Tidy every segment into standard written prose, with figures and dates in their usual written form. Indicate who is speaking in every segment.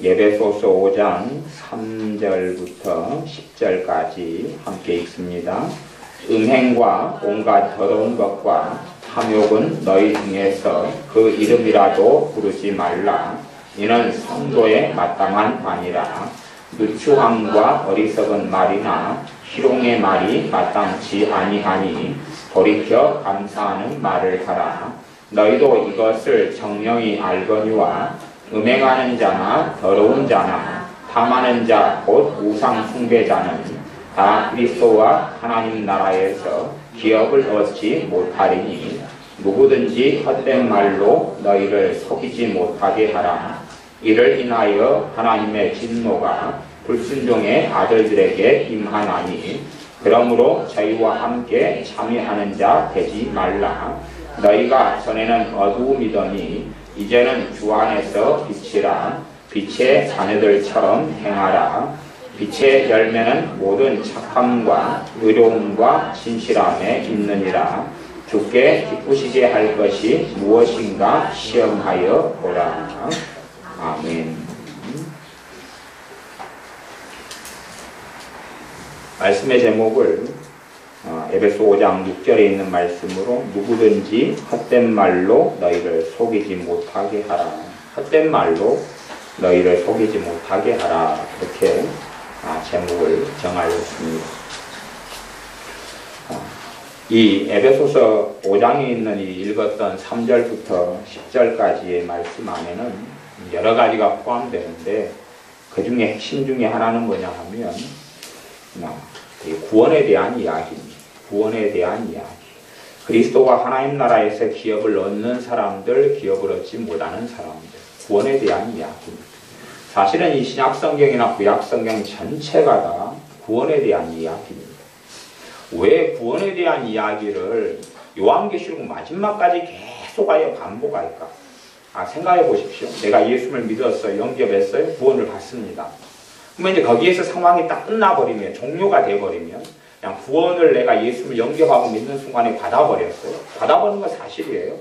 Speaker 1: 에베소서 5장 3절부터 10절까지 함께 읽습니다. 음행과 온갖 더러운 것과 탐욕은 너희 중에서 그 이름이라도 부르지 말라. 이는 성도에 마땅한 바니라. 누추함과 어리석은 말이나 희롱의 말이 마땅치 아니하니 돌이켜 감사하는 말을 하라. 너희도 이것을 정령이 알거니와 음행하는 자나 더러운 자나 탐하는 자 곧 우상 숭배자는 다 그리스도와 하나님 나라에서 기업을 얻지 못하리니 누구든지 헛된 말로 너희를 속이지 못하게 하라. 이를 인하여 하나님의 진노가 불순종의 아들들에게 임하나니 그러므로 저희와 함께 참여하는 자 되지 말라. 너희가 전에는 어두움이더니 이제는 주 안에서 빛이라. 빛의 자녀들처럼 행하라. 빛의 열매는 모든 착함과 의로움과 진실함에 있느니라. 주께 기쁘시게 할 것이 무엇인가 시험하여 보라. 아멘. 말씀의 제목을 에베소 5장 6절에 있는 말씀으로 누구든지 헛된 말로 너희를 속이지 못하게 하라. 헛된 말로 너희를 속이지 못하게 하라. 이렇게 제목을 정하였습니다. 이 에베소서 5장에 있는 이 읽었던 3절부터 10절까지의 말씀 안에는 여러 가지가 포함되는데 그 중에 핵심 중에 하나는 뭐냐 하면 구원에 대한 이야기입니다. 구원에 대한 이야기. 그리스도와 하나님 나라에서 기업을 얻는 사람들, 기업을 얻지 못하는 사람들. 구원에 대한 이야기입니다. 사실은 이 신약성경이나 구약성경 전체가 다 구원에 대한 이야기입니다. 왜 구원에 대한 이야기를 요한계시록 마지막까지 계속하여 반복할까? 생각해 보십시오. 내가 예수를 믿었어요. 영접했어요. 구원을 받습니다. 그러면 이제 거기에서 상황이 딱 끝나버리면, 종료가 돼버리면, 그냥 구원을 내가 예수를 영접하고 믿는 순간에 받아버렸어요. 받아버린 건 사실이에요.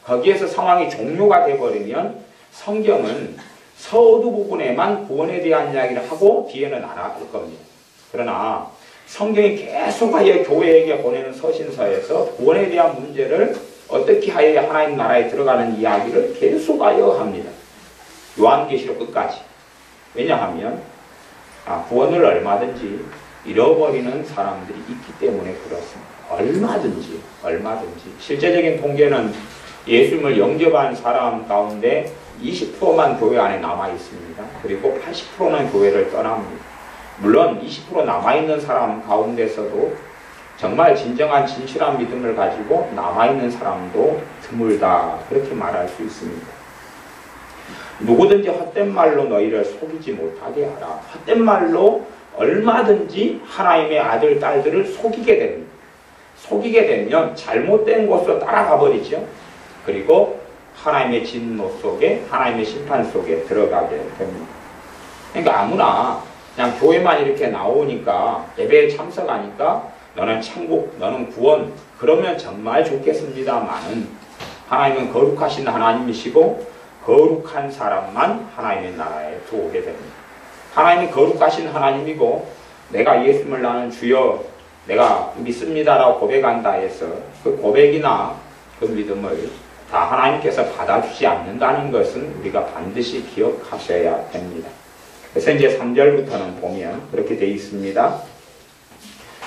Speaker 1: 거기에서 상황이 종료가 돼버리면 성경은 서두 부분에만 구원에 대한 이야기를 하고 뒤에는 안 할 겁니다. 그러나 성경이 계속하여 교회에게 보내는 서신서에서 구원에 대한 문제를 어떻게 하여 하나님 나라에 들어가는 이야기를 계속하여 합니다. 요한계시록 끝까지. 왜냐하면 구원을 얼마든지 잃어버리는 사람들이 있기 때문에 그렇습니다. 얼마든지. 실제적인 통계는 예수님을 영접한 사람 가운데 20%만 교회 안에 남아 있습니다. 그리고 80%는 교회를 떠납니다. 물론 20% 남아있는 사람 가운데서도 정말 진정한 진실한 믿음을 가지고 남아있는 사람도 드물다. 그렇게 말할 수 있습니다. 누구든지 헛된 말로 너희를 속이지 못하게 하라. 헛된 말로 얼마든지 하나님의 아들, 딸들을 속이게 됩니다. 속이게 되면 잘못된 곳으로 따라가 버리죠. 그리고 하나님의 진노 속에, 하나님의 심판 속에 들어가게 됩니다. 그러니까 아무나 그냥 교회만 이렇게 나오니까, 예배에 참석하니까 너는 천국, 너는 구원, 그러면 정말 좋겠습니다만은 하나님은 거룩하신 하나님이시고 거룩한 사람만 하나님의 나라에 들어오게 됩니다. 하나님은 거룩하신 하나님이고 내가 예수님을 나는 주여 내가 믿습니다라고 고백한다 해서 그 고백이나 그 믿음을 다 하나님께서 받아주지 않는다는 것은 우리가 반드시 기억하셔야 됩니다. 그래서 이제 3절부터는 보면 그렇게 되어 있습니다.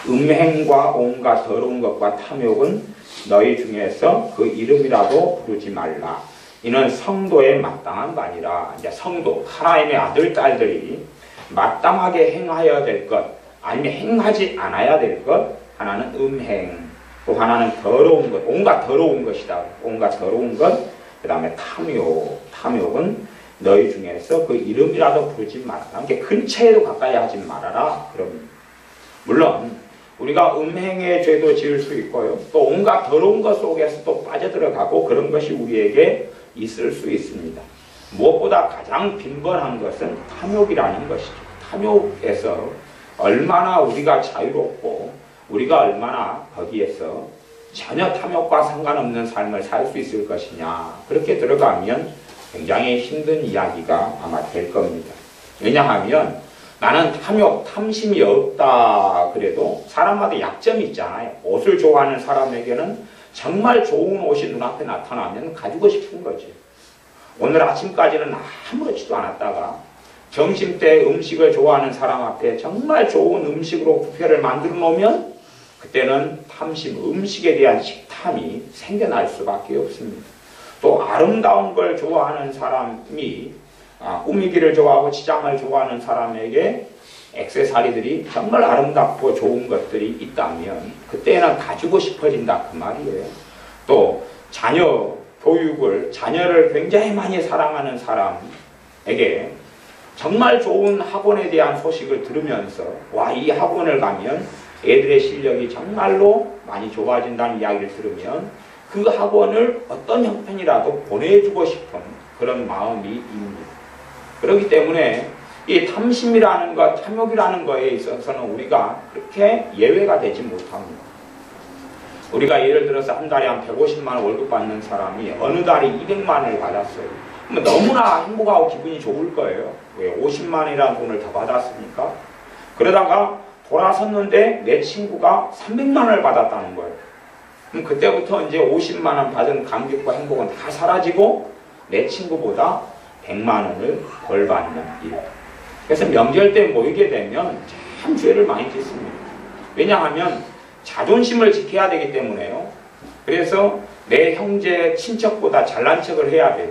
Speaker 1: 음행과 온갖 더러운 것과 탐욕은 너희 중에서 그 이름이라도 부르지 말라. 이는 성도에 마땅한 바니라. 이제 성도, 하나님의 아들, 딸들이 마땅하게 행하여야 될 것, 아니면 행하지 않아야 될 것, 하나는 음행, 또 하나는 더러운 것, 온갖 더러운 것이다. 온갖 더러운 것, 그 다음에 탐욕은 너희 중에서 그 이름이라도 부르지 말아라. 그러니까 근처에도 가까이 하지 말아라. 그럼 물론 우리가 음행의 죄도 지을 수 있고요. 또 온갖 더러운 것 속에서 또 빠져들어가고 그런 것이 우리에게 있을 수 있습니다. 무엇보다 가장 빈번한 것은 탐욕이라는 것이죠. 탐욕에서 얼마나 우리가 자유롭고 우리가 얼마나 거기에서 전혀 탐욕과 상관없는 삶을 살 수 있을 것이냐. 그렇게 들어가면 굉장히 힘든 이야기가 아마 될 겁니다. 왜냐하면 나는 탐심이 없다 그래도 사람마다 약점이 있잖아요. 옷을 좋아하는 사람에게는 정말 좋은 옷이 눈앞에 나타나면 가지고 싶은 거지. 오늘 아침까지는 아무렇지도 않았다가 점심때 음식을 좋아하는 사람 앞에 정말 좋은 음식으로 뷔페를 만들어 놓으면 그때는 탐심, 음식에 대한 식탐이 생겨날 수밖에 없습니다. 또 아름다운 걸 좋아하는 사람이 꾸미기를 좋아하고 치장을 좋아하는 사람에게 액세서리들이 정말 아름답고 좋은 것들이 있다면 그때는 가지고 싶어진다 그 말이에요. 또 자녀를 굉장히 많이 사랑하는 사람에게 정말 좋은 학원에 대한 소식을 들으면서 이 학원을 가면 애들의 실력이 정말로 많이 좋아진다는 이야기를 들으면 그 학원을 어떤 형편이라도 보내주고 싶은 그런 마음이 있습니다. 그렇기 때문에 이 탐심이라는 것, 탐욕이라는 것에 있어서는 우리가 그렇게 예외가 되지 못합니다. 우리가 예를 들어서 한 달에 한 150만 원 월급 받는 사람이 어느 달에 200만 원을 받았어요. 그러면 너무나 행복하고 기분이 좋을 거예요. 왜 50만 원이라는 돈을 더 받았으니까. 그러다가 돌아섰는데 내 친구가 300만 원을 받았다는 거예요. 그럼 그때부터 이제 50만 원 받은 감격과 행복은 다 사라지고 내 친구보다 100만 원을 덜 받는 일. 그래서 명절 때 모이게 되면 참 죄를 많이 짓습니다. 왜냐하면 자존심을 지켜야 되기 때문에요. 그래서 내 형제 친척보다 잘난 척을 해야 돼요.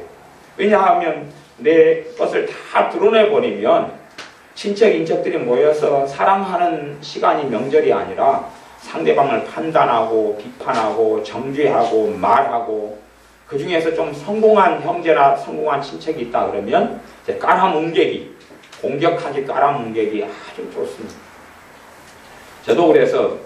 Speaker 1: 왜냐하면 내 것을 다 드러내버리면 친척 인척들이 모여서 사랑하는 시간이 명절이 아니라 상대방을 판단하고 비판하고 정죄하고 말하고 그 중에서 좀 성공한 형제나 성공한 친척이 있다 그러면 이제 깔아뭉개기, 공격하기 깔아뭉개기 아주 좋습니다. 저도 그래서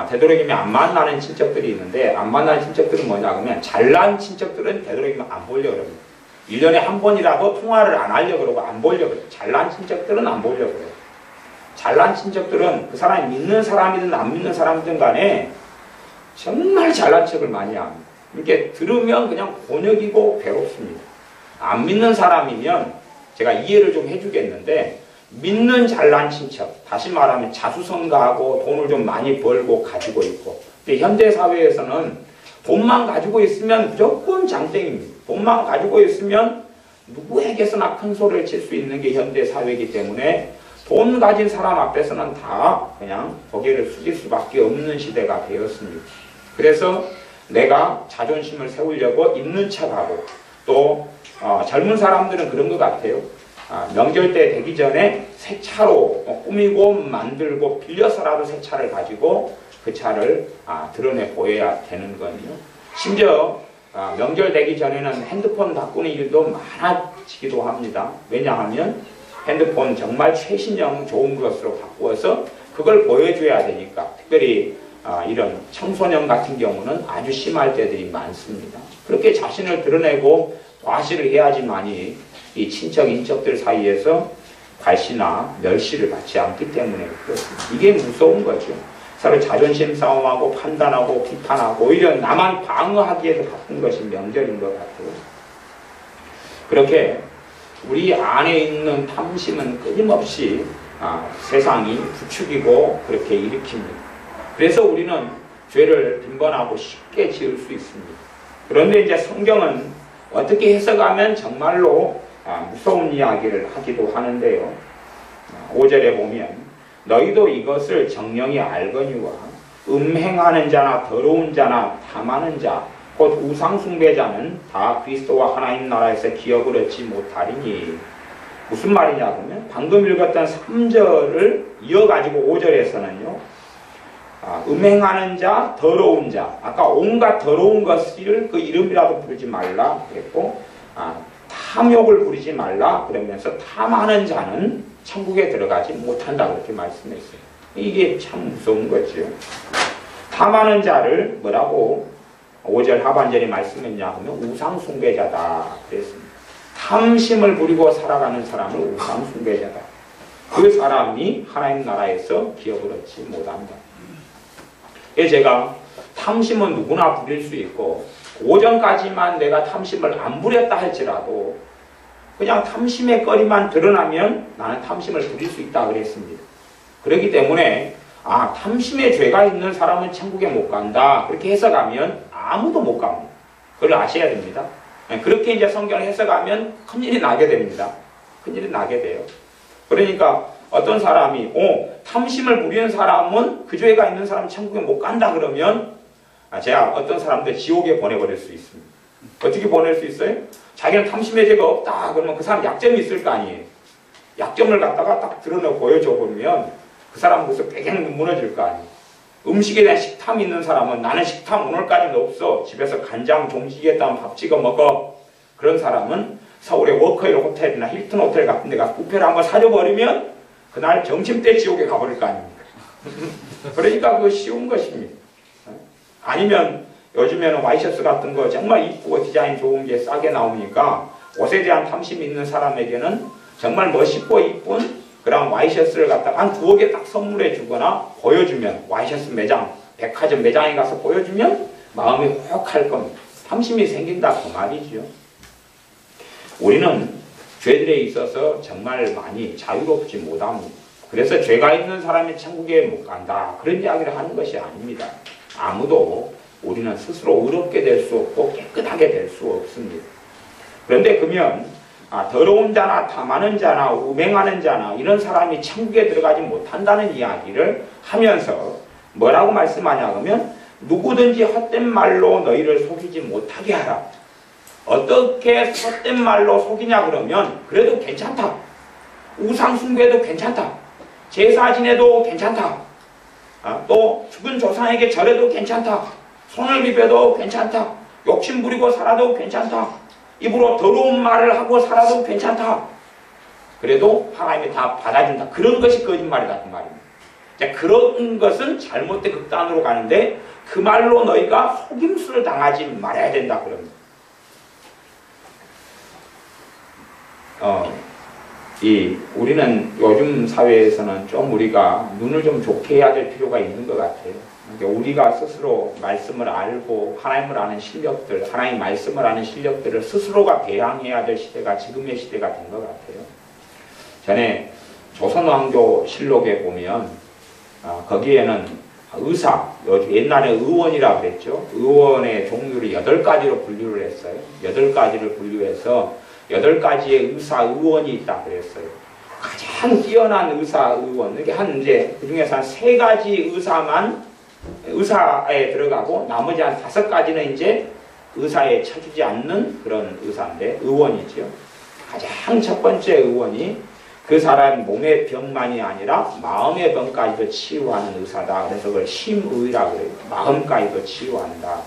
Speaker 1: 되도록이면 안 만나는 친척들이 있는데 안 만나는 친척들은 뭐냐 그러면 잘난 친척들은 되도록이면 안 보려고 그럽니다. 1년에 한 번이라도 통화를 안 하려고 그러고 안 보려고 그래요. 잘난 친척들은 안 보려고 그래요. 잘난 친척들은 그 사람이 믿는 사람이든 안 믿는 사람이든 간에 정말 잘난 척을 많이 합니다. 이렇게 들으면 그냥 곤욕이고 괴롭습니다. 안 믿는 사람이면 제가 이해를 좀 해주겠는데 믿는 잘난 친척, 다시 말하면 자수성가하고 돈을 좀 많이 벌고 가지고 있고 근데 현대사회에서는 돈만 가지고 있으면 무조건 장땡입니다. 돈만 가지고 있으면 누구에게서나 큰 소리를 칠 수 있는 게 현대사회이기 때문에 돈 가진 사람 앞에서는 다 그냥 고개를 숙일 수밖에 없는 시대가 되었습니다. 그래서 내가 자존심을 세우려고 있는 척하고 또 젊은 사람들은 그런 것 같아요. 명절 때 되기 전에 새 차로 꾸미고 만들고 빌려서라도 새 차를 가지고 그 차를 드러내 보여야 되는 거예요. 심지어 명절 되기 전에는 핸드폰 바꾸는 일도 많아지기도 합니다. 왜냐하면 핸드폰 정말 최신형 좋은 것으로 바꾸어서 그걸 보여줘야 되니까 특별히 이런 청소년 같은 경우는 아주 심할 때들이 많습니다. 그렇게 자신을 드러내고 과시를 해야지만이 이 친척 인척들 사이에서 과시나 멸시를 받지 않기 때문에 그렇습니다. 이게 무서운 거죠. 서로 자존심 싸움하고 판단하고 비판하고 오히려 나만 방어하기 위해서 바쁜 것이 명절인 것 같아요. 그렇게 우리 안에 있는 탐심은 끊임없이 세상이 부추기고 그렇게 일으킵니다. 그래서 우리는 죄를 빈번하고 쉽게 지을 수 있습니다. 그런데 이제 성경은 어떻게 해석하면 정말로 무서운 이야기를 하기도 하는데요. 5절에 보면 너희도 이것을 정령이 알거니와 음행하는 자나 더러운 자나 탐하는 자 곧 우상숭배자는 다 그리스도와 하나님 나라에서 기업을 얻지 못하리니 무슨 말이냐 그러면 방금 읽었던 3절을 이어가지고 5절에서는요 음행하는 자, 더러운 자 아까 온갖 더러운 것을 그 이름이라도 부르지 말라 그랬고 탐욕을 부리지 말라 그러면서 탐하는 자는 천국에 들어가지 못한다 그렇게 말씀했어요. 이게 참 무서운 거죠. 탐하는 자를 뭐라고 5절 하반절에 말씀했냐 하면 우상숭배자다 그랬습니다. 탐심을 부리고 살아가는 사람을 우상숭배자다. 그 사람이 하나님 나라에서 기업을 얻지 못한다. 제가 탐심은 누구나 부릴 수 있고 오전까지만 내가 탐심을 안 부렸다 할지라도 그냥 탐심의 거리만 드러나면 나는 탐심을 부릴 수 있다 그랬습니다. 그렇기 때문에 탐심의 죄가 있는 사람은 천국에 못 간다. 그렇게 해석하면 아무도 못 갑니다. 그걸 아셔야 됩니다. 그렇게 이제 성경을 해석하면 큰일이 나게 됩니다. 큰일이 나게 돼요. 그러니까 어떤 사람이 탐심을 부리는 사람은 그 죄가 있는 사람은 천국에 못 간다 그러면 제가 어떤 사람들 지옥에 보내버릴 수 있습니다. 어떻게 보낼 수 있어요? 자기는 탐심의 죄가 없다 그러면 그 사람 약점이 있을 거 아니에요. 약점을 갖다가 딱 드러내 보여줘 보면 그 사람 모습 깨갱 무너질 거 아니에요. 음식에 대한 식탐이 있는 사람은 나는 식탐 오늘까지는 없어. 집에서 간장 종지겠다면 밥 찍어 먹어. 그런 사람은 서울의 워커힐 호텔이나 힐튼 호텔 같은 데 가서 뷔페를 한번 사줘버리면 그날 점심때 지옥에 가버릴 거 아닙니까? 그러니까 그거 쉬운 것입니다. 아니면 요즘에는 와이셔츠 같은 거 정말 이쁘고 디자인 좋은 게 싸게 나오니까 옷에 대한 탐심이 있는 사람에게는 정말 멋있고 이쁜 그런 와이셔츠를 갖다가 한 두어 개 딱 선물해 주거나 보여주면 와이셔츠 매장, 백화점 매장에 가서 보여주면 마음이 혹할 겁니다. 탐심이 생긴다 그 말이죠. 우리는 죄들에 있어서 정말 많이 자유롭지 못합니다. 그래서 죄가 있는 사람이 천국에 못 간다. 그런 이야기를 하는 것이 아닙니다. 아무도 우리는 스스로 의롭게 될 수 없고 깨끗하게 될 수 없습니다. 그런데 그러면 더러운 자나 탐하는 자나 우맹하는 자나 이런 사람이 천국에 들어가지 못한다는 이야기를 하면서 뭐라고 말씀하냐 그러면 누구든지 헛된 말로 너희를 속이지 못하게 하라. 어떻게 헛된 말로 속이냐 그러면 그래도 괜찮다. 우상 숭배도 괜찮다. 제사 지내도 괜찮다. 또 죽은 조상에게 절해도 괜찮다. 손을 비벼도 괜찮다. 욕심 부리고 살아도 괜찮다. 입으로 더러운 말을 하고 살아도 괜찮다. 그래도 하나님이 다 받아준다. 그런 것이 거짓말이다 그 말입니다. 자, 그런 것은 잘못된 극단으로 가는데 그 말로 너희가 속임수를 당하지 말아야 된다 그럽니다. 우리는 요즘 사회에서는 좀 우리가 눈을 좀 좋게 해야 될 필요가 있는 것 같아요. 그러니까 우리가 스스로 말씀을 알고 하나님을 아는 실력들, 하나님 말씀을 아는 실력들을 스스로가 배양해야 될 시대가 지금의 시대가 된 것 같아요. 전에 조선왕조 실록에 보면 거기에는 의사, 옛날에 의원이라고 그랬죠. 의원의 종류를 8가지로 분류를 했어요. 8가지를 분류해서 8가지의 의사, 의원이 있다 그랬어요. 가장 뛰어난 의사, 의원, 이렇게 이제 그 중에서 한 3가지 의사에 들어가고 나머지 한 5가지는 이제 의사에 쳐주지 않는 그런 의사인데, 의원이죠. 가장 첫 번째 의원이 그 사람 몸의 병만이 아니라 마음의 병까지도 치유하는 의사다. 그래서 그걸 심의라고 그래요. 마음까지도 치유한다.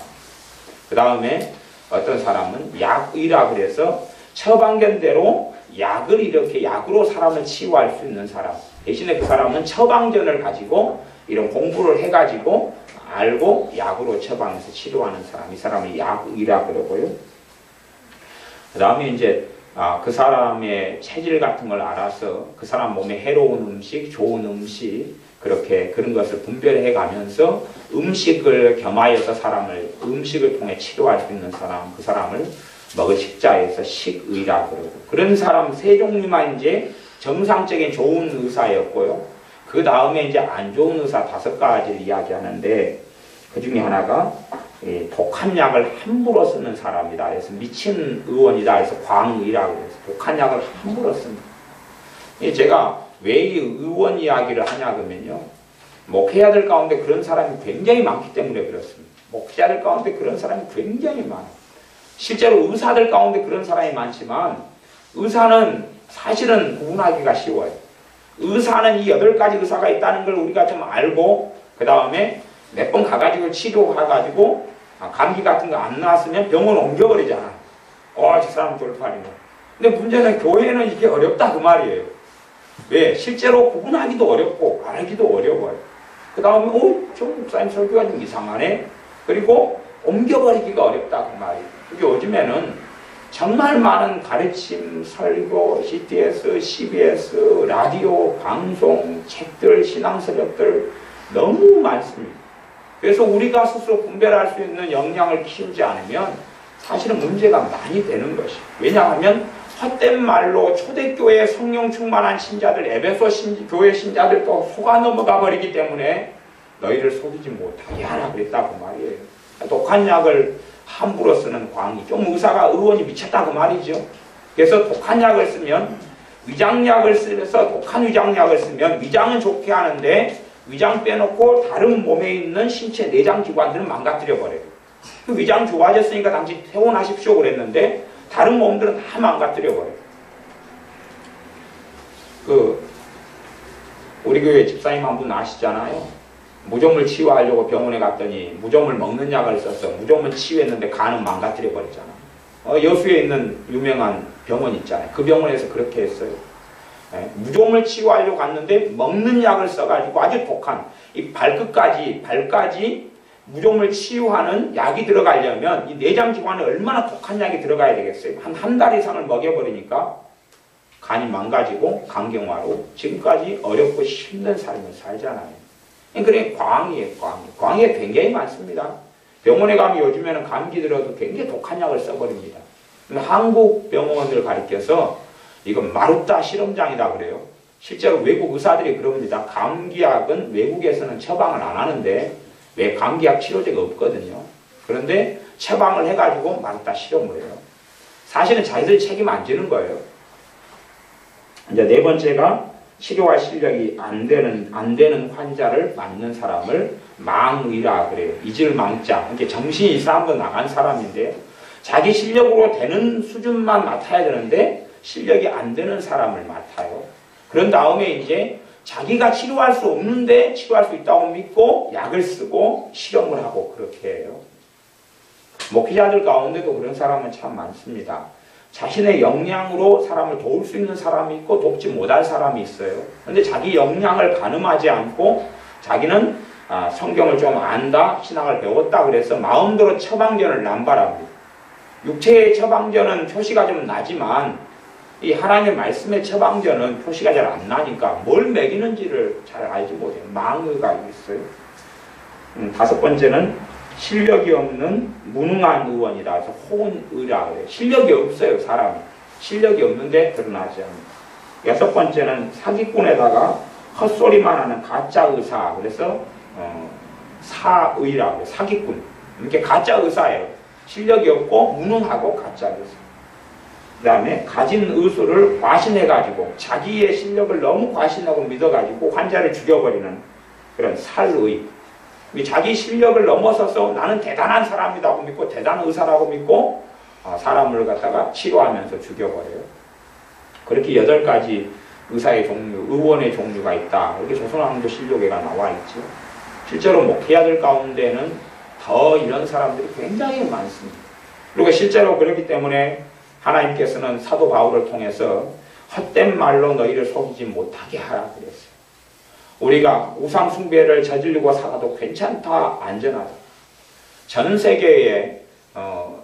Speaker 1: 그 다음에 어떤 사람은 약의라고 그래서 처방견대로 약을 이렇게 약으로 사람을 치유할 수 있는 사람. 대신에 그 사람은 처방전을 가지고 이런 공부를 해가지고 알고 약으로 처방해서 치료하는 사람. 이 사람이 약의라고 그러고요. 그 다음에 이제 그 사람의 체질 같은 걸 알아서 그 사람 몸에 해로운 음식, 좋은 음식 그렇게 그런 것을 분별해 가면서 음식을 겸하여서 사람을 음식을 통해 치료할 수 있는 사람, 그 사람을 먹을 식자에서 식의라고 그러고, 그런 사람 3종류만 이제 정상적인 좋은 의사였고요. 그 다음에 이제 안 좋은 의사 5가지를 이야기하는데 그 중에 하나가 독한 약을 함부로 쓰는 사람이다. 그래서 미친 의원이다. 그래서 광의라고 해서 독한 약을 함부로 씁니다. 제가 왜 이 의원 이야기를 하냐 그러면요. 목회자들 가운데 그런 사람이 굉장히 많기 때문에 그렇습니다. 목회자들 가운데 그런 사람이 굉장히 많아요. 실제로 의사들 가운데 그런 사람이 많지만 의사는 사실은 구분하기가 쉬워요. 의사는 이 8가지 의사가 있다는 걸 우리가 좀 알고 그 다음에 몇 번 가가지고 치료해가지고 감기 같은 거 안 나왔으면 병원 옮겨버리잖아. 저 사람 돌팔이네. 근데 문제는 교회는 이게 어렵다 그 말이에요. 왜? 실제로 구분하기도 어렵고 알기도 어려워요. 그 다음에 저 목사님 설교가 좀 이상하네. 그리고 옮겨버리기가 어렵다 그 말이에요. 요즘에는 정말 많은 가르침, 설교, CTS, CBS, 라디오, 방송, 책들, 신앙서적들 너무 많습니다. 그래서 우리가 스스로 분별할 수 있는 역량을 키우지 않으면 사실은 문제가 많이 되는 것이에요. 왜냐하면 헛된 말로 초대교회 성령 충만한 신자들, 에베소 교회 신자들도 속아 넘어가 버리기 때문에 너희를 속이지 못하게 하라 그랬다고 말이에요. 독한 약을 함부로 쓰는 광이, 좀 의원이 미쳤다고 말이죠. 그래서 독한 약을 쓰면, 위장약을 쓰면서 독한 위장약을 쓰면 위장은 좋게 하는데 위장 빼놓고 다른 몸에 있는 신체 내장 기관들은 망가뜨려 버려요. 그 위장 좋아졌으니까 당신 퇴원하십시오 그랬는데 다른 몸들은 다 망가뜨려 버려요. 우리 교회 집사님 한 분 아시잖아요. 무좀을 치유하려고 병원에 갔더니 무좀을 먹는 약을 써서 무좀은 치유했는데 간은 망가뜨려 버렸잖아요. 여수에 있는 유명한 병원 있잖아요. 그 병원에서 그렇게 했어요. 무좀을 치유하려고 갔는데 먹는 약을 써가지고 아주 독한 이 발까지 무좀을 치유하는 약이 들어가려면 이 내장기관에 얼마나 독한 약이 들어가야 되겠어요? 한 달 이상을 먹여버리니까 간이 망가지고 간경화로 지금까지 어렵고 힘든 삶을 살잖아요. 그래 광이에요. 광이에 굉장히 많습니다. 병원에 가면 요즘에는 감기 들어도 굉장히 독한 약을 써버립니다. 한국 병원을 가리켜서 이건 마루타 실험장이다 그래요. 실제로 외국 의사들이 그럽니다. 감기약은 외국에서는 처방을 안 하는데 왜 감기약 치료제가 없거든요. 그런데 처방을 해가지고 마루타 실험을 해요. 사실은 자기들이 책임 안 지는 거예요. 이제 네 번째가 치료할 실력이 안 되는 환자를 맞는 사람을 망의라 그래요. 이질망자. 이렇게 정신이 이상한 나간 사람인데 자기 실력으로 되는 수준만 맡아야 되는데 실력이 안 되는 사람을 맡아요. 그런 다음에 이제 자기가 치료할 수 없는데 치료할 수 있다고 믿고 약을 쓰고 실험을 하고 그렇게 해요. 목회자들 가운데도 그런 사람은 참 많습니다. 자신의 역량으로 사람을 도울 수 있는 사람이 있고 돕지 못할 사람이 있어요. 그런데 자기 역량을 가늠하지 않고 자기는 성경을 좀 안다, 신학을 배웠다 그래서 마음대로 처방전을 남발합니다. 육체의 처방전은 표시가 좀 나지만 이 하나님의 말씀의 처방전은 표시가 잘 안 나니까 뭘 먹이는지를 잘 알지 못해요. 망의가 있어요. 다섯 번째는 실력이 없는 무능한 의원이라 해서 호은의라 그래요. 실력이 없어요, 사람이. 실력이 없는데 드러나지 않는. 여섯 번째는 사기꾼에다가 헛소리만 하는 가짜 의사. 그래서 사의라 그래요. 사기꾼. 이렇게 가짜 의사예요. 실력이 없고 무능하고 가짜 의사. 그 다음에 가진 의술을 과신해가지고 자기의 실력을 너무 과신하고 믿어가지고 환자를 죽여버리는 그런 살의. 자기 실력을 넘어서서 나는 대단한 사람이라고 믿고 대단한 의사라고 믿고 사람을 갖다가 치료하면서 죽여버려요. 그렇게 8가지 의사의 종류, 의원의 종류가 있다. 이렇게 조선왕조 실록에가 나와 있죠. 실제로 목회자들 가운데는 더 이런 사람들이 굉장히 많습니다. 그리고 실제로 그렇기 때문에 하나님께서는 사도 바울을 통해서 헛된 말로 너희를 속이지 못하게 하라 그랬어요. 우리가 우상 숭배를 저지르고 살아도 괜찮다, 안전하다. 전 세계에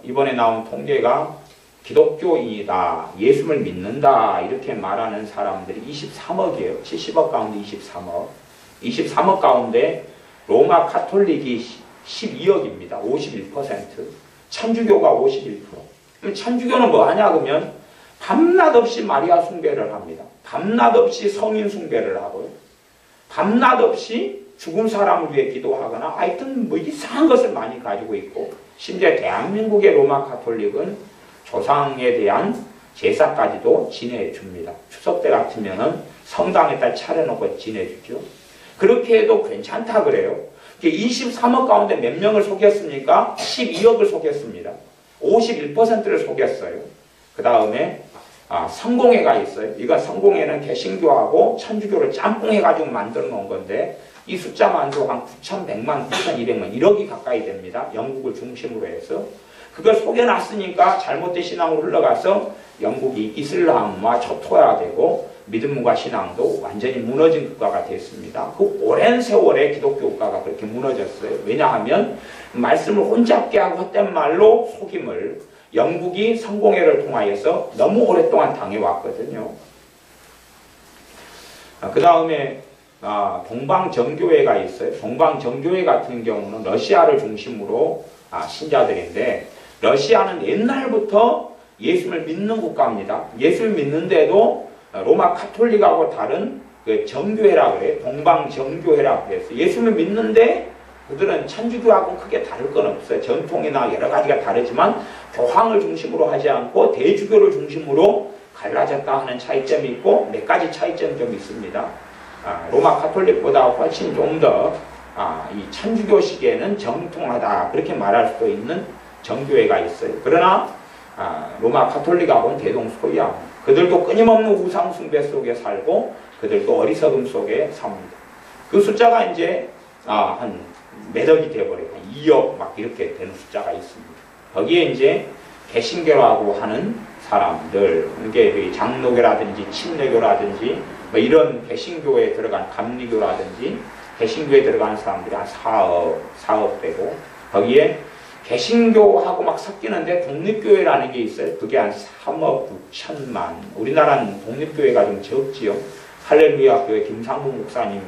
Speaker 1: 이번에 나온 통계가 기독교인이다, 예수를 믿는다 이렇게 말하는 사람들이 23억이에요. 70억 가운데 23억. 23억 가운데 로마 카톨릭이 12억입니다. 51%. 천주교가 51%. 그럼 천주교는 뭐 하냐 그러면 밤낮 없이 마리아 숭배를 합니다. 밤낮 없이 성인 숭배를 하고요. 밤낮 없이 죽은 사람을 위해 기도하거나 하여튼 뭐 이상한 것을 많이 가지고 있고 심지어 대한민국의 로마 카톨릭은 조상에 대한 제사까지도 지내줍니다. 추석 때 같으면은 성당에다 차려놓고 지내주죠. 그렇게 해도 괜찮다 그래요. 23억 가운데 몇 명을 속였습니까? 12억을 속였습니다. 51%를 속였어요. 그 다음에 성공회가 있어요. 이건 성공회는 개신교하고 천주교를 짬뽕해가지고 만들어 놓은 건데 이 숫자만도 한 9,100만, 9,200만, 1억이 가까이 됩니다. 영국을 중심으로 해서. 그걸 속여놨으니까 잘못된 신앙으로 흘러가서 영국이 이슬람화 초토화되고 믿음과 신앙도 완전히 무너진 국가가 됐습니다. 그 오랜 세월에 기독교 국가가 그렇게 무너졌어요. 왜냐하면 말씀을 혼잡게 하고 헛된 말로 속임을 영국이 성공회를 통하여서 너무 오랫동안 당해왔거든요. 그 다음에 동방정교회가 있어요. 동방정교회 같은 경우는 러시아를 중심으로 신자들인데 러시아는 옛날부터 예수를 믿는 국가입니다. 예수를 믿는데도 로마 카톨릭하고 다른 그 정교회라 그래. 동방 정교회라 그래서 예수를 믿는데 그들은 천주교하고는 크게 다를 건 없어요. 전통이나 여러 가지가 다르지만 교황을 중심으로 하지 않고 대주교를 중심으로 갈라졌다 하는 차이점이 있고 몇 가지 차이점이 좀 있습니다. 로마 카톨릭보다 훨씬 좀 더 이 천주교시기에는 정통하다 그렇게 말할 수도 있는 정교회가 있어요. 그러나 로마 카톨릭하고는 대동소이합니다. 그들도 끊임없는 우상 숭배 속에 살고 그들도 어리석음 속에 삽니다. 그 숫자가 이제 한 몇 억이 되어버려요. 2억 막 이렇게 되는 숫자가 있습니다. 거기에 이제 개신교라고 하는 사람들, 이게 장로교라든지 침례교라든지 뭐 이런 개신교에 들어간 감리교라든지 개신교에 들어가는 사람들이 한 4억 되고 거기에 개신교하고 막 섞이는데 독립교회라는 게 있어요. 그게 한 3억 9천만. 우리나라는 독립교회가 좀 적지요. 할렐루야 교회 김상국 목사님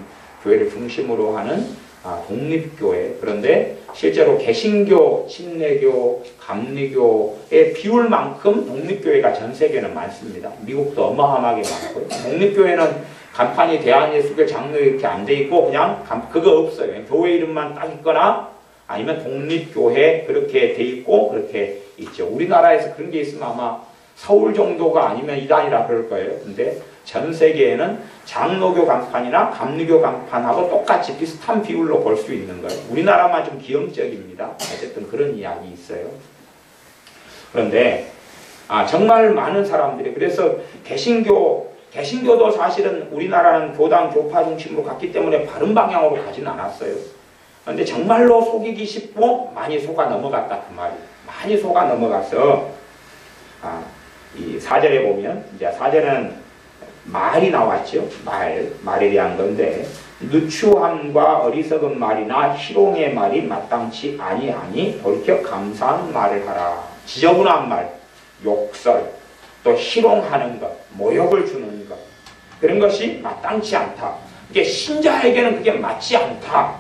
Speaker 1: 교회를 중심으로 하는 독립교회. 그런데 실제로 개신교, 침례교, 감리교의 비율만큼 독립교회가 전 세계는 많습니다. 미국도 어마어마하게 많고요. 독립교회는 간판이 대한예수교 장로 이렇게 안 돼 있고 그냥 그거 없어요. 교회 이름만 딱 있거나 아니면 독립교회 그렇게 돼 있고 그렇게 있죠. 우리나라에서 그런 게 있으면 아마 서울 정도가 아니면 이단이라 그럴 거예요. 근데 전 세계에는 장로교 간판이나 감리교 간판하고 똑같이 비슷한 비율로 볼 수 있는 거예요. 우리나라만 좀 기형적입니다. 어쨌든 그런 이야기 있어요. 그런데 정말 많은 사람들이 그래서 개신교도 사실은 우리나라는 교단 교파 중심으로 갔기 때문에 바른 방향으로 가진 않았어요. 그런데 정말로 속이기 쉽고 많이 속아 넘어갔다 그 말이에요. 많이 속아 넘어가서 이 4절에 보면 이제 4절은 말이 나왔죠. 말에 대한 건데 누추함과 어리석은 말이나 희롱의 말이 마땅치 아니하니 돌이켜 감사하는 말을 하라. 지저분한 말, 욕설, 또 희롱하는 것, 모욕을 주는 것 그런 것이 마땅치 않다. 이게 신자에게는 그게 맞지 않다.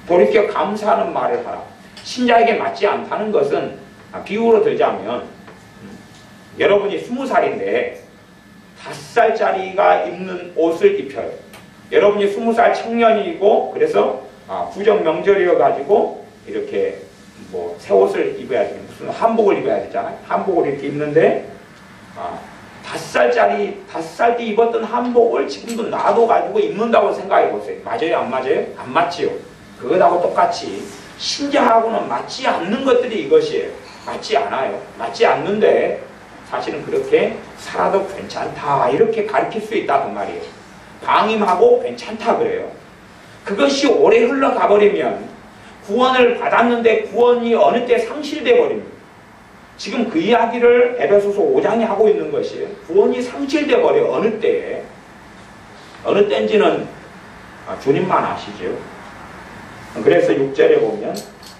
Speaker 1: 돌이켜 감사하는 말을 하라. 신자에게 맞지 않다는 것은 비유로 들자면 여러분이 20살인데 5살짜리가 입는 옷을 입혀요. 여러분이 20살 청년이고 그래서 구정 명절이어 가지고 이렇게 뭐 새 옷을 입어야 되는 무슨 한복을 입어야 되잖아요. 한복을 이렇게 입는데 5살 때 입었던 한복을 지금도 놔둬가지고 입는다고 생각해 보세요. 맞아요? 안 맞아요? 안 맞지요. 그것하고 똑같이 신자하고는 맞지 않는 것들이 이것이에요. 맞지 않아요. 맞지 않는데 사실은 그렇게 살아도 괜찮다 이렇게 가르칠 수 있다 그 말이에요. 방임하고 괜찮다 그래요. 그것이 오래 흘러가 버리면 구원을 받았는데 구원이 어느 때 상실돼 버립니다. 지금 그 이야기를 에베소서 5장이 하고 있는 것이에요. 구원이 상실돼 버려. 어느 때에. 어느 때인지는 주님만 아시죠. 그래서 6절에 보면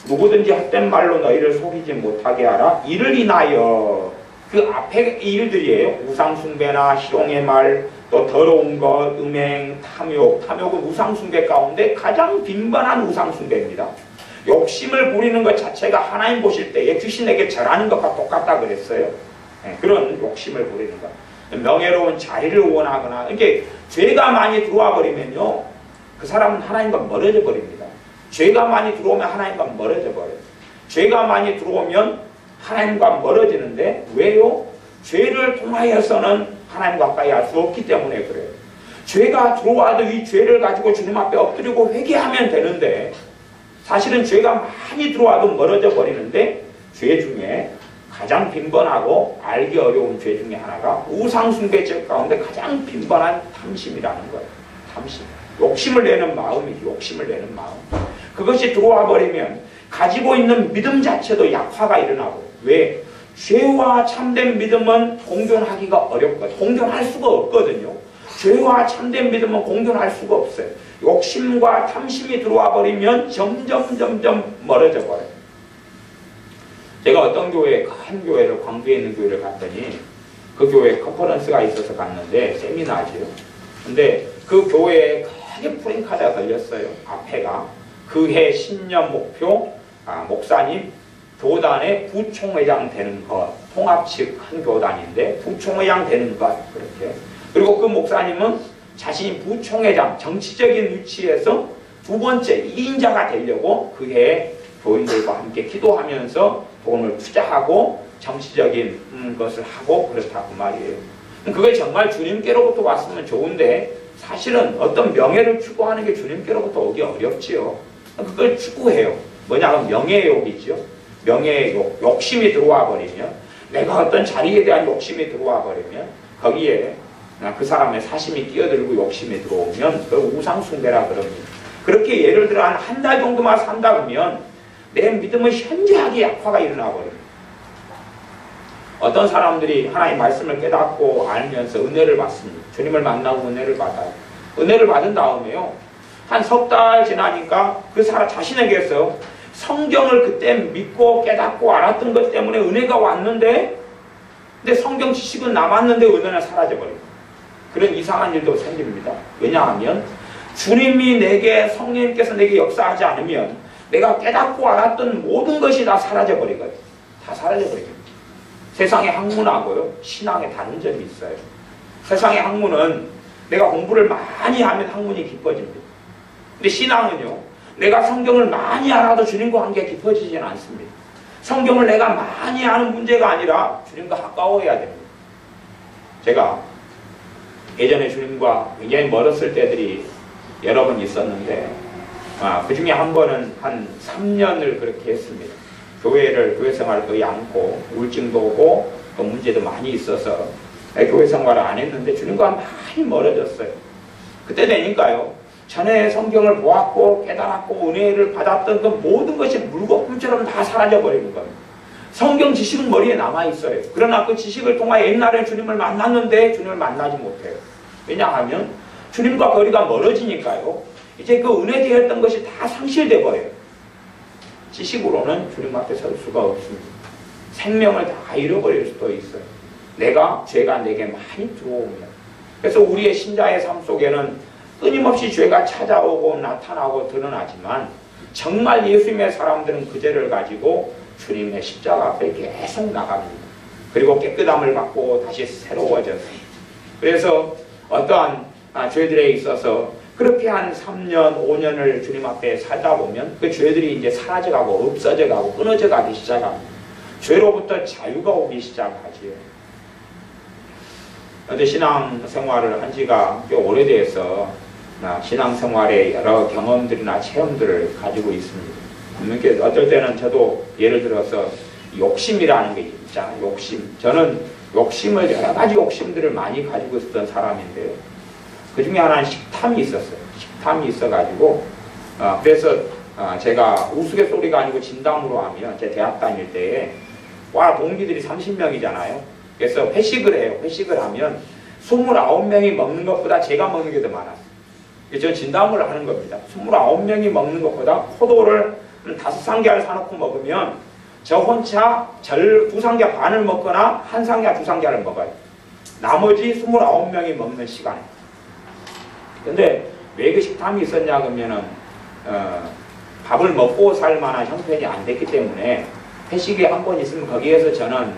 Speaker 1: 누구든지 헛된 말로 너희를 속이지 못하게 하라. 이를 인하여 그 앞에 일들이에요. 우상숭배나 희롱의 말, 또 더러운 것, 음행, 탐욕. 탐욕은 우상숭배 가운데 가장 빈번한 우상숭배입니다. 욕심을 부리는 것 자체가 하나님 보실 때에 귀신에게 절하는 것과 똑같다 그랬어요. 그런 욕심을 부리는 것. 명예로운 자리를 원하거나 이게 죄가 많이 들어와 버리면요. 그 사람은 하나님과 멀어져 버립니다. 죄가 많이 들어오면 하나님과 멀어져 버려요. 죄가 많이 들어오면 하나님과 멀어지는데 왜요? 죄를 통하여서는 하나님과 가까이 할 수 없기 때문에 그래요. 죄가 들어와도 이 죄를 가지고 주님 앞에 엎드리고 회개하면 되는데 사실은 죄가 많이 들어와도 멀어져 버리는데 죄 중에 가장 빈번하고 알기 어려운 죄 중에 하나가 우상숭배죄 가운데 가장 빈번한 탐심이라는 거예요. 탐심. 욕심을 내는 마음이죠. 욕심을 내는 마음. 그것이 들어와 버리면 가지고 있는 믿음 자체도 약화가 일어나고 왜? 죄와 참된 믿음은 공존하기가 어렵거든요. 공존할 수가 없거든요. 죄와 참된 믿음은 공존할 수가 없어요. 욕심과 탐심이 들어와 버리면 점점 멀어져 버려요. 제가 어떤 교회, 큰 교회를, 광주에 있는 교회를 갔더니 그 교회에 컨퍼런스가 있어서 갔는데 세미나죠. 근데 그 교회에 크게 프랭카드가 걸렸어요. 앞에가 그 해 신년 목표 목사님 교단의 부총회장 되는 것, 통합 측 한 교단인데 부총회장 되는 것 그렇게. 그리고 그 목사님은 자신이 부총회장 정치적인 위치에서 두 번째 2인자가 되려고 그 해에 교인들과 함께 기도하면서 돈을 투자하고 정치적인 것을 하고 그렇다 그 말이에요. 그게 정말 주님께로부터 왔으면 좋은데 사실은 어떤 명예를 추구하는 게 주님께로부터 오기 어렵지요. 그걸 추구해요. 뭐냐면 명예욕이죠. 명예욕, 욕심이 들어와 버리면, 내가 어떤 자리에 대한 욕심이 들어와 버리면 거기에 그 사람의 사심이 끼어들고 욕심이 들어오면 그 우상숭배라 그럽니다. 그렇게 예를 들어 한 달 정도만 산다 그러면 내 믿음은 현저하게 약화가 일어나 버립니다. 어떤 사람들이 하나님의 말씀을 깨닫고 알면서 은혜를 받습니다. 주님을 만나고 은혜를 받아요. 은혜를 받은 다음에요, 한 석 달 지나니까 그 사람 자신에게서 성경을 그때 믿고 깨닫고 알았던 것 때문에 은혜가 왔는데, 근데 성경 지식은 남았는데 은혜는 사라져버립니다. 그런 이상한 일도 생깁니다. 왜냐하면 주님이 내게, 성령님께서 내게 역사하지 않으면 내가 깨닫고 알았던 모든 것이 다 사라져버리거든요. 다 사라져버립니다. 세상의 학문하고요, 신앙에 다른 점이 있어요. 세상의 학문은 내가 공부를 많이 하면 학문이 깊어집니다. 근데 신앙은요, 내가 성경을 많이 알아도 주님과 관계가 깊어지지는 않습니다. 성경을 내가 많이 아는 문제가 아니라 주님과 가까워야 됩니다. 제가 예전에 주님과 굉장히 멀었을 때들이 여러 번 있었는데, 그 중에 한 번은 한 3년을 그렇게 했습니다. 교회 생활을 거의 않고 우울증도 오고 또 문제도 많이 있어서 교회 생활을 안 했는데 주님과 많이 멀어졌어요. 그때 되니까요, 전에 성경을 보았고 깨달았고 은혜를 받았던 그 모든 것이 물거품처럼 다 사라져버리는 겁니다. 성경 지식은 머리에 남아있어요. 그러나 그 지식을 통해 옛날에 주님을 만났는데 주님을 만나지 못해요. 왜냐하면 주님과 거리가 멀어지니까요, 이제 그 은혜되었던 것이 다 상실돼 버려요. 지식으로는 주님 앞에 설 수가 없습니다. 생명을 다 잃어버릴 수도 있어요. 죄가 내게 많이 들어오면. 그래서 우리의 신자의 삶 속에는 끊임없이 죄가 찾아오고 나타나고 드러나지만 정말 예수님의 사람들은 그 죄를 가지고 주님의 십자가 앞에 계속 나갑니다. 그리고 깨끗함을 받고 다시 새로워져요. 그래서 어떠한 죄들에 있어서 그렇게 한 3년, 5년을 주님 앞에 살다 보면 그 죄들이 이제 사라져가고 없어져가고 끊어져가기 시작합니다. 죄로부터 자유가 오기 시작하지요. 그런데 신앙생활을 한 지가 꽤 오래돼서 신앙생활의 여러 경험들이나 체험들을 가지고 있습니다. 어떨 때는 저도 예를 들어서 욕심이라는 게 있잖아요. 욕심. 저는 욕심을, 여러 가지 욕심들을 많이 가지고 있었던 사람인데요. 그 중에 하나는 식탐이 있었어요. 식탐이 있어가지고, 그래서 제가 우스갯소리가 아니고 진담으로 하면, 제 대학 다닐 때에 과 동기들이 30명이잖아요. 그래서 회식을 해요. 회식을 하면 29명이 먹는 것보다 제가 먹는 게 더 많았어요. 그래서 저는 진담을 하는 겁니다. 29명이 먹는 것보다 포도를 5상자를 사놓고 먹으면 저 혼자 2상자 반을 먹거나 1상자 2상자를 먹어요. 나머지 29명이 먹는 시간에. 근데 왜 그 식탐이 있었냐 그러면은 밥을 먹고 살 만한 형편이 안 됐기 때문에 회식에 한 번 있으면 거기에서 저는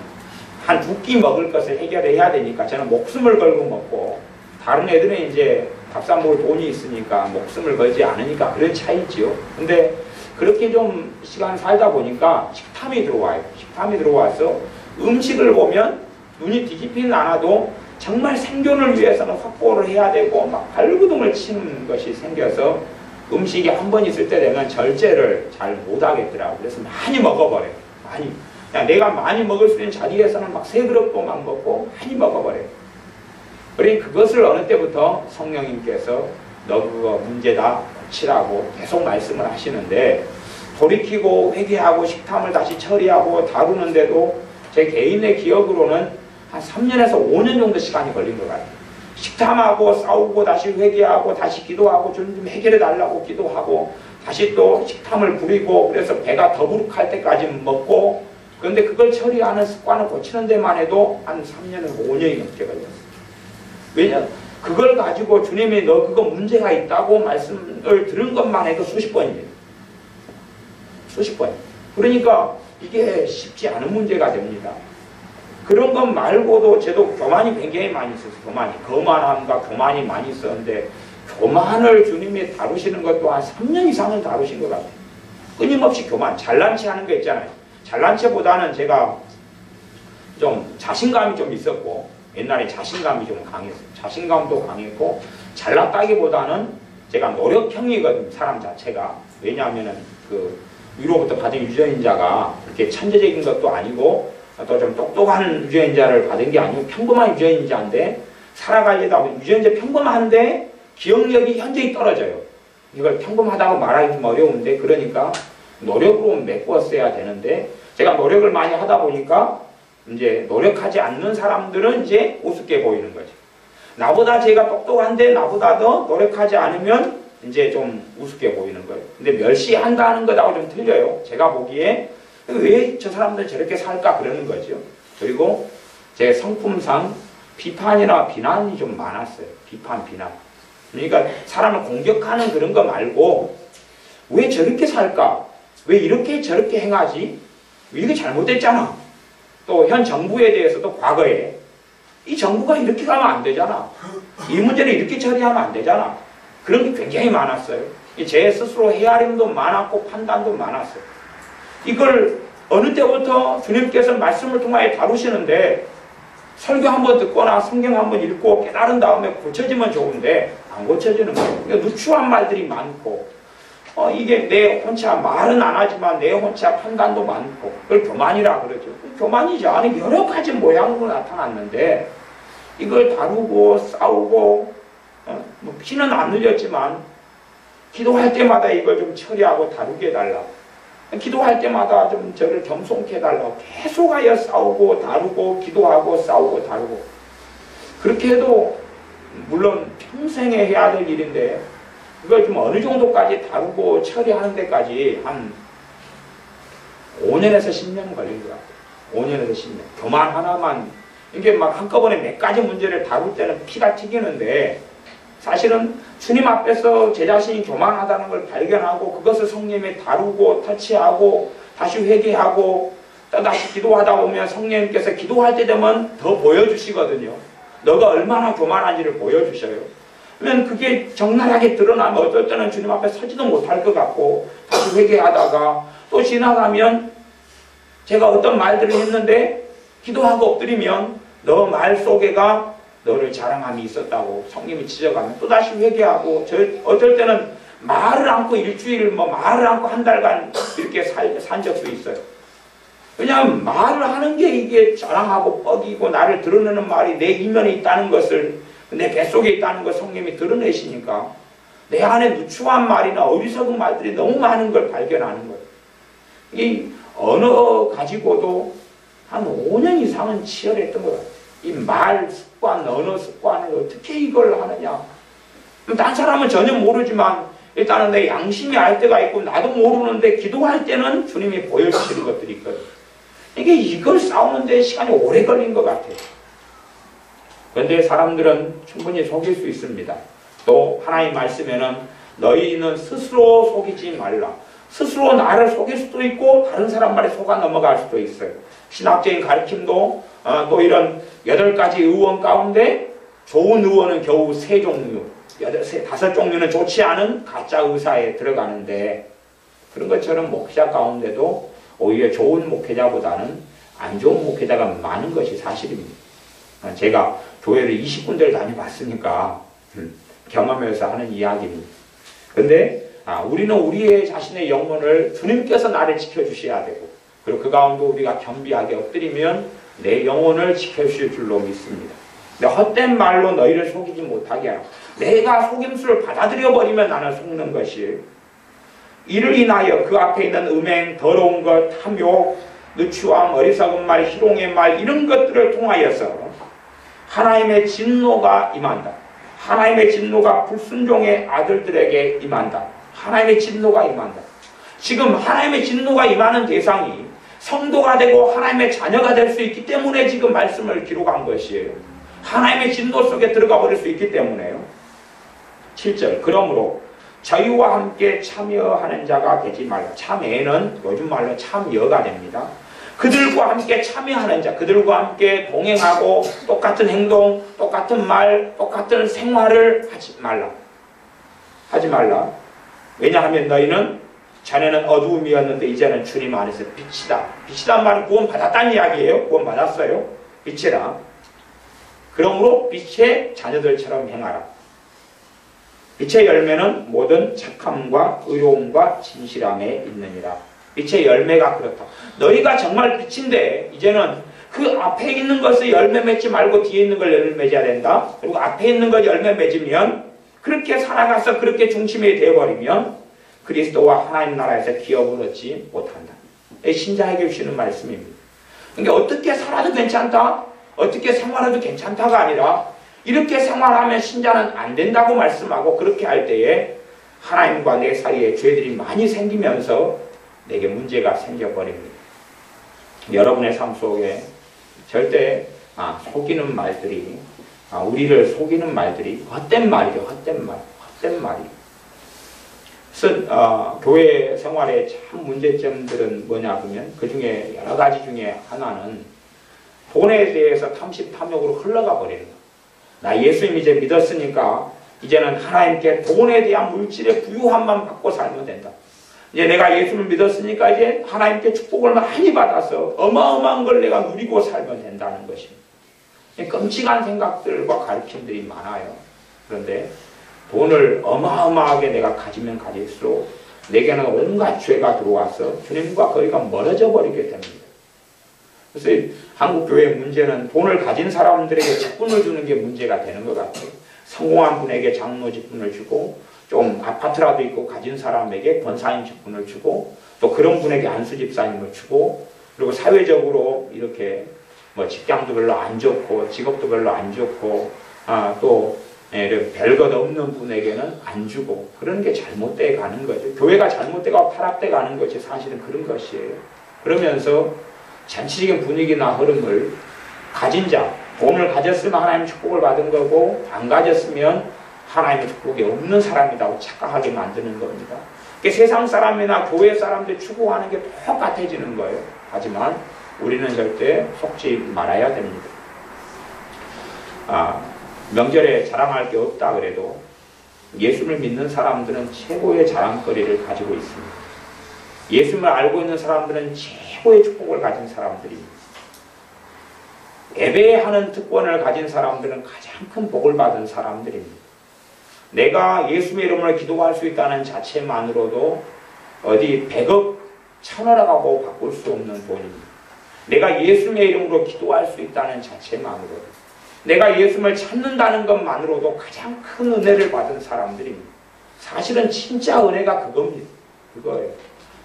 Speaker 1: 한 2끼 먹을 것을 해결해야 되니까 저는 목숨을 걸고 먹고, 다른 애들은 이제 밥 사 먹을 돈이 있으니까 목숨을 걸지 않으니까 그런 차이지요. 근데 그렇게 좀 시간 살다 보니까 식탐이 들어와요. 식탐이 들어와서 음식을 보면 눈이 뒤집히는 않아도 정말 생존을 위해서는 확보를 해야 되고 막 발버둥을 치는 것이 생겨서 음식이 한 번 있을 때 되면 절제를 잘 못하겠더라고요. 그래서 많이 먹어버려요. 많이. 그냥 내가 많이 먹을 수 있는 자리에서는 막 3그릇도 막 먹고 많이 먹어버려요. 그러니 그것을 어느 때부터 성령님께서 너 그거 문제다 고치라고 계속 말씀을 하시는데, 돌이키고 회개하고 식탐을 다시 처리하고 다루는데도 제 개인의 기억으로는 한 3년에서 5년 정도 시간이 걸린 것 같아요. 식탐하고 싸우고 다시 회개하고 다시 기도하고 좀 해결해 달라고 기도하고 다시 또 식탐을 부리고, 그래서 배가 더부룩할 때까지 먹고, 그런데 그걸 처리하는 습관을 고치는 데만 해도 한 3년에서 5년이 넘게 걸렸어요. 왜냐? 그걸 가지고 주님이 너 그거 문제가 있다고 말씀을 들은 것만 해도 수십 번입니다. 수십 번. 그러니까 이게 쉽지 않은 문제가 됩니다. 그런 것 말고도 저도 교만이 굉장히 많이 있었어요. 거만함과 교만이 많이 있었는데 교만을 주님이 다루시는 것도 한 3년 이상은 다루신 것 같아요. 끊임없이 교만, 잘난 체 하는 거 있잖아요. 잘난 체보다는 제가 좀 자신감이 좀 있었고, 옛날에 자신감이 좀 강했어요. 자신감도 강했고, 잘났다기보다는 제가 노력형이거든요, 사람 자체가. 왜냐하면은 위로부터 받은 유전자가 그렇게 천재적인 것도 아니고, 또 좀 똑똑한 유전자를 받은 게 아니고, 평범한 유전자인데, 살아가려다 보면 유전자 평범한데, 기억력이 현저히 떨어져요. 이걸 평범하다고 말하기 좀 어려운데, 그러니까 노력으로 메꾸었어야 되는데, 제가 노력을 많이 하다 보니까 이제 노력하지 않는 사람들은 이제 우습게 보이는 거죠. 나보다 제가 똑똑한데 나보다 더 노력하지 않으면 이제 좀 우습게 보이는 거예요. 근데 멸시한다는 것하고 좀 틀려요. 제가 보기에 왜 저 사람들 저렇게 살까 그러는 거죠. 그리고 제 성품상 비판이나 비난이 좀 많았어요. 비판, 비난. 그러니까 사람을 공격하는 그런 거 말고 왜 저렇게 살까? 왜 이렇게 저렇게 행하지? 이게 잘못됐잖아. 또 현 정부에 대해서도 과거에 이 정부가 이렇게 가면 안 되잖아. 이 문제를 이렇게 처리하면 안 되잖아. 그런 게 굉장히 많았어요. 제 스스로 헤아림도 많았고 판단도 많았어요. 이걸 어느 때부터 주님께서 말씀을 통하여 다루시는데 설교 한번 듣거나 성경 한번 읽고 깨달은 다음에 고쳐지면 좋은데 안 고쳐지는 거예요. 그러니까 누추한 말들이 많고 이게 내 혼자 말은 안 하지만 내 혼자 판단도 많고 그걸 교만이라 그러죠. 교만이죠. 아니 여러 가지 모양으로 나타났는데 이걸 다루고 싸우고 뭐 피는 안 흘렸지만 기도할 때마다 이걸 좀 처리하고 다루게 해달라. 기도할 때마다 좀 저를 겸손케 해달라고 계속하여 싸우고 다루고 기도하고 싸우고 다루고 그렇게 해도 물론 평생에 해야 될 일인데 그걸 좀 어느 정도까지 다루고 처리하는 데까지 한 5년에서 10년 걸린 것 같아요. 5년에서 10년. 교만 하나만 이게 막 한꺼번에 몇 가지 문제를 다룰 때는 피가 튀기는데 사실은 주님 앞에서 제 자신이 교만하다는 걸 발견하고 그것을 성령님이 다루고 터치하고 다시 회개하고 또 다시 기도하다 보면 성령님께서 기도할 때 되면 더 보여주시거든요. 너가 얼마나 교만한지를 보여주셔요. 그러면 그게 적나라하게 드러나면 어떨 때는 주님 앞에 서지도 못할 것 같고 다시 회개하다가 또 지나가면 제가 어떤 말들을 했는데 기도하고 엎드리면 너 말 속에가 너를 자랑함이 있었다고 성님이 지적하면 또다시 회개하고 어떨 때는 말을 않고 일주일 말을 않고 한 달간 이렇게 산 적도 있어요. 왜냐하면 말을 하는 게 이게 자랑하고 뻑이고 나를 드러내는 말이 내 이면에 있다는 것을 내 뱃속에 있다는 걸 성님이 드러내시니까 내 안에 누추한 말이나 어리석은 말들이 너무 많은 걸 발견하는 거예요. 이 언어 가지고도 한 5년 이상은 치열했던 것 같아요. 이 말 습관, 언어 습관을 어떻게 이걸 하느냐. 딴 사람은 전혀 모르지만 일단은 내 양심이 알 때가 있고 나도 모르는데 기도할 때는 주님이 보여주시는 것들이 있거든요. 이걸 싸우는데 시간이 오래 걸린 것 같아요. 그런데 사람들은 충분히 속일 수 있습니다. 또 하나님 말씀에는 너희는 스스로 속이지 말라. 스스로 나를 속일 수도 있고 다른 사람 말에 속아 넘어갈 수도 있어요. 신학적인 가르침도 또 이런 8가지 의원 가운데 좋은 의원은 겨우 3종류, 5종류는 좋지 않은 가짜 의사에 들어가는데 그런 것처럼 목회자 가운데도 오히려 좋은 목회자보다는 안 좋은 목회자가 많은 것이 사실입니다. 제가 교회를 20군데를 다녀봤으니까 경험해서 하는 이야기입니다. 근데 우리는 우리의 자신의 영혼을 주님께서 나를 지켜주셔야 되고 그리고 그 가운데 우리가 겸비하게 엎드리면 내 영혼을 지켜주실 줄로 믿습니다. 근데 헛된 말로 너희를 속이지 못하게 하라. 내가 속임수를 받아들여버리면 나는 속는 것이 이를 인하여 그 앞에 있는 음행, 더러운 것, 탐욕, 누추함, 어리석은 말, 희롱의 말 이런 것들을 통하여서 하나님의 진노가 임한다. 하나님의 진노가 불순종의 아들들에게 임한다. 하나님의 진노가 임한다. 지금 하나님의 진노가 임하는 대상이 성도가 되고 하나님의 자녀가 될 수 있기 때문에 지금 말씀을 기록한 것이에요. 하나님의 진노 속에 들어가 버릴 수 있기 때문에요. 7절 그러므로 저희와 함께 참여하는 자가 되지 말라. 참애는 요즘 말로 참여가 됩니다. 그들과 함께 참여하는 자, 그들과 함께 동행하고 똑같은 행동, 똑같은 말, 똑같은 생활을 하지 말라. 하지 말라. 왜냐하면 너희는 전에는 어두움이었는데 이제는 주님 안에서 빛이다. 빛이란 말은 구원 받았다는 이야기예요. 구원 받았어요. 빛이라. 그러므로 빛의 자녀들처럼 행하라. 빛의 열매는 모든 착함과 의로움과 진실함에 있느니라. 빛의 열매가 그렇다. 너희가 정말 빛인데 이제는 그 앞에 있는 것을 열매 맺지 말고 뒤에 있는 걸 열매 맺어야 된다. 그리고 앞에 있는 걸 열매 맺으면 그렇게 살아가서 그렇게 중심이 되어버리면 그리스도와 하나님 나라에서 기업을 얻지 못한다. 신자에게 주시는 말씀입니다. 그러니까 어떻게 살아도 괜찮다, 어떻게 생활해도 괜찮다가 아니라 이렇게 생활하면 신자는 안 된다고 말씀하고 그렇게 할 때에 하나님과 내 사이에 죄들이 많이 생기면서 내게 문제가 생겨버립니다. 여러분의 삶 속에 절대 속이는 말들이 우리를 속이는 말들이 헛된 말이죠. 헛된 말. 헛된 말이. 그래서 교회 생활의 참 문제점들은 뭐냐 그러면 그 중에 여러 가지 중에 하나는 돈에 대해서 탐심 탐욕으로 흘러가 버리는 거. 나 예수님 이제 믿었으니까 이제는 하나님께 돈에 대한 물질의 부유함만 받고 살면 된다. 이제 내가 예수를 믿었으니까 이제 하나님께 축복을 많이 받아서 어마어마한 걸 내가 누리고 살면 된다는 것입니다. 끔찍한 생각들과 가르침들이 많아요. 그런데 돈을 어마어마하게 내가 가지면 가질수록 내게는 온갖 죄가 들어와서 주님과 거리가 멀어져 버리게 됩니다. 그래서 한국 교회의 문제는 돈을 가진 사람들에게 직분을 주는 게 문제가 되는 것 같아요. 성공한 분에게 장로 직분을 주고 좀 아파트라도 있고 가진 사람에게 권사님 직분을 주고 또 그런 분에게 안수 집사님을 주고 그리고 사회적으로 이렇게 뭐 직장도 별로 안 좋고 직업도 별로 안 좋고 또 별것 없는 분에게는 안 주고 그런 게 잘못돼 가는 거죠. 교회가 잘못돼 가고 타락돼 가는 것이 사실은 그런 것이에요. 그러면서 전체적인 분위기나 흐름을 가진 자, 돈을 가졌으면 하나님의 축복을 받은 거고 안 가졌으면 하나님의 축복이 없는 사람이라고 착각하게 만드는 겁니다. 세상 사람이나 교회 사람들 추구하는 게 똑같아지는 거예요. 하지만 우리는 절대 속지 말아야 됩니다. 명절에 자랑할 게 없다 그래도 예수를 믿는 사람들은 최고의 자랑거리를 가지고 있습니다. 예수를 알고 있는 사람들은 최고의 축복을 가진 사람들입니다. 예배하는 특권을 가진 사람들은 가장 큰 복을 받은 사람들입니다. 내가 예수의 이름으로 기도할 수 있다는 자체만으로도 어디 100억, 1000억하고 바꿀 수 없는 돈입니다. 내가 예수의 이름으로 기도할 수 있다는 자체만으로도 내가 예수를 찾는다는 것만으로도 가장 큰 은혜를 받은 사람들입니다. 사실은 진짜 은혜가 그겁니다. 그거예요.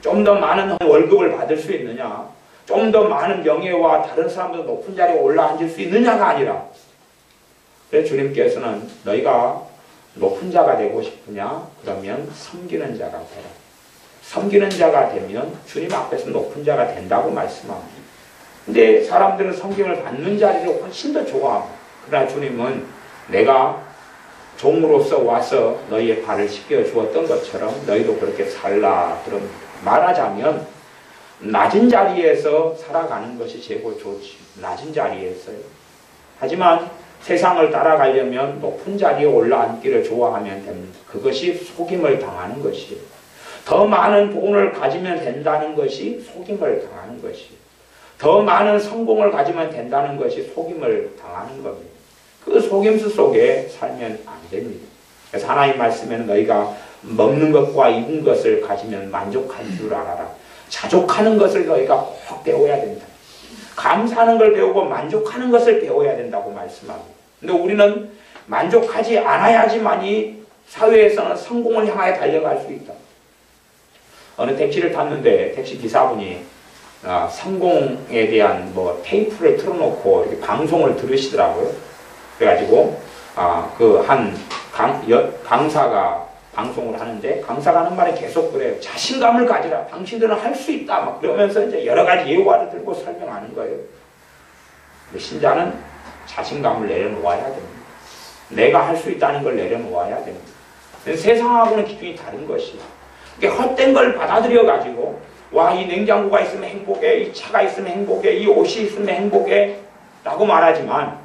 Speaker 1: 좀 더 많은 월급을 받을 수 있느냐, 좀 더 많은 명예와 다른 사람보다 높은 자리에 올라앉을 수 있느냐가 아니라 그래서 주님께서는 너희가 높은 자가 되고 싶으냐? 그러면 섬기는 자가 되라. 섬기는 자가 되면 주님 앞에서 높은 자가 된다고 말씀합니다. 근데 사람들은 섬김을 받는 자리를 훨씬 더 좋아합니다. 그러나 주님은 내가 종으로서 와서 너희의 발을 씻겨 주었던 것처럼 너희도 그렇게 살라. 그럼 말하자면 낮은 자리에서 살아가는 것이 제일 좋지. 낮은 자리에서요. 하지만 세상을 따라가려면 높은 자리에 올라앉기를 좋아하면 됩니다. 그것이 속임을 당하는 것이에요. 더 많은 돈을 가지면 된다는 것이 속임을 당하는 것이에요. 더 많은 성공을 가지면 된다는 것이 속임을 당하는 겁니다. 그 속임수 속에 살면 안 됩니다. 그래서 하나님 말씀에는 너희가 먹는 것과 입은 것을 가지면 만족한 줄 알아라. 자족하는 것을 너희가 꼭 배워야 된다. 감사하는 걸 배우고 만족하는 것을 배워야 된다고 말씀합니다. 근데 우리는 만족하지 않아야지만이 사회에서는 성공을 향하여 달려갈 수 있다. 어느 택시를 탔는데 택시 기사분이 성공에 대한 뭐 테이프를 틀어놓고 이렇게 방송을 들으시더라고요. 그래가지고 그 한 강사가 방송을 하는데 강사가 하는 말이 계속 그래요. 자신감을 가지라. 당신들은 할 수 있다. 막 그러면서 이제 여러 가지 예화를 들고 설명하는 거예요. 근데 신자는 자신감을 내려놓아야 됩니다. 내가 할 수 있다는 걸 내려놓아야 됩니다. 세상하고는 기준이 다른 것이에요. 헛된 걸 받아들여 가지고 와, 이 냉장고가 있으면 행복해, 이 차가 있으면 행복해, 이 옷이 있으면 행복해 라고 말하지만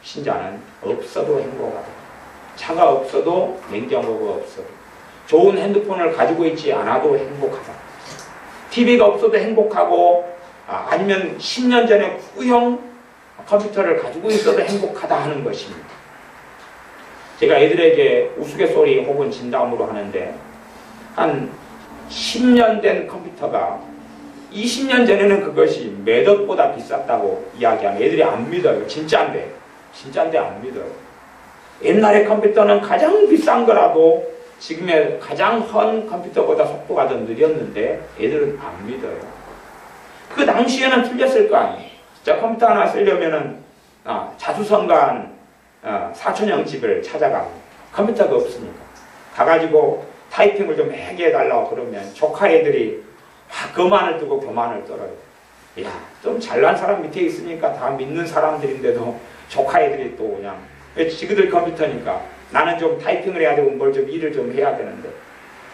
Speaker 1: 신자는 없어도 행복하다. 차가 없어도 냉장고가 없어도 좋은 핸드폰을 가지고 있지 않아도 행복하다. TV가 없어도 행복하고 아니면 10년 전에 구형 컴퓨터를 가지고 있어도 행복하다 하는 것입니다. 제가 애들에게 우스갯소리 혹은 진담으로 하는데 한 10년 된 컴퓨터가 20년 전에는 그것이 몇 억보다 비쌌다고 이야기하면 애들이 안 믿어요. 진짜인데 안 믿어요. 옛날에 컴퓨터는 가장 비싼 거라도 지금의 가장 헌 컴퓨터보다 속도가 더 느렸는데 애들은 안 믿어요. 그 당시에는 틀렸을 거 아니에요. 자, 컴퓨터 하나 쓰려면은 자수성가한 사촌형 집을 찾아가고 컴퓨터가 없으니까 가가지고 타이핑을 좀 하게 해달라고 그러면 조카 애들이 거만을 두고 교만을 떨어요. 야, 좀 잘난 사람 밑에 있으니까 다 믿는 사람들인데도 조카 애들이 또 그냥 지그들 컴퓨터니까 나는 좀 타이핑을 해야 되고 뭘 좀 일을 좀 해야 되는데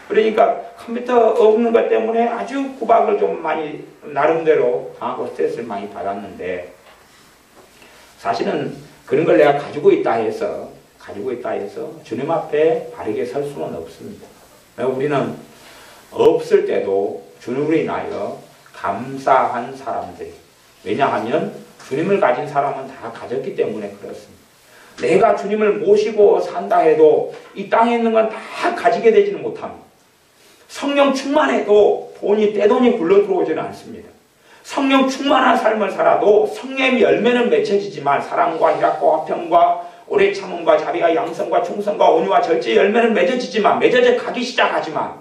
Speaker 1: 그러니까 컴퓨터 없는 것 때문에 아주 구박을 좀 많이 나름대로 당하고 스트레스를 많이 받았는데 사실은 그런 걸 내가 가지고 있다 해서 주님 앞에 바르게 설 수는 없습니다. 우리는 없을 때도 주님으로 인하여 감사한 사람들이, 왜냐하면 주님을 가진 사람은 다 가졌기 때문에 그렇습니다. 내가 주님을 모시고 산다 해도 이 땅에 있는 건 다 가지게 되지는 못합니다. 성령 충만해도 떼돈이 굴러 들어오지는 않습니다. 성령 충만한 삶을 살아도 성령의 열매는 맺혀지지만 사랑과 희락과 화평과 오래 참음과 자비와 양성과 충성과 온유와 절제의 열매는 맺어져 가기 시작하지만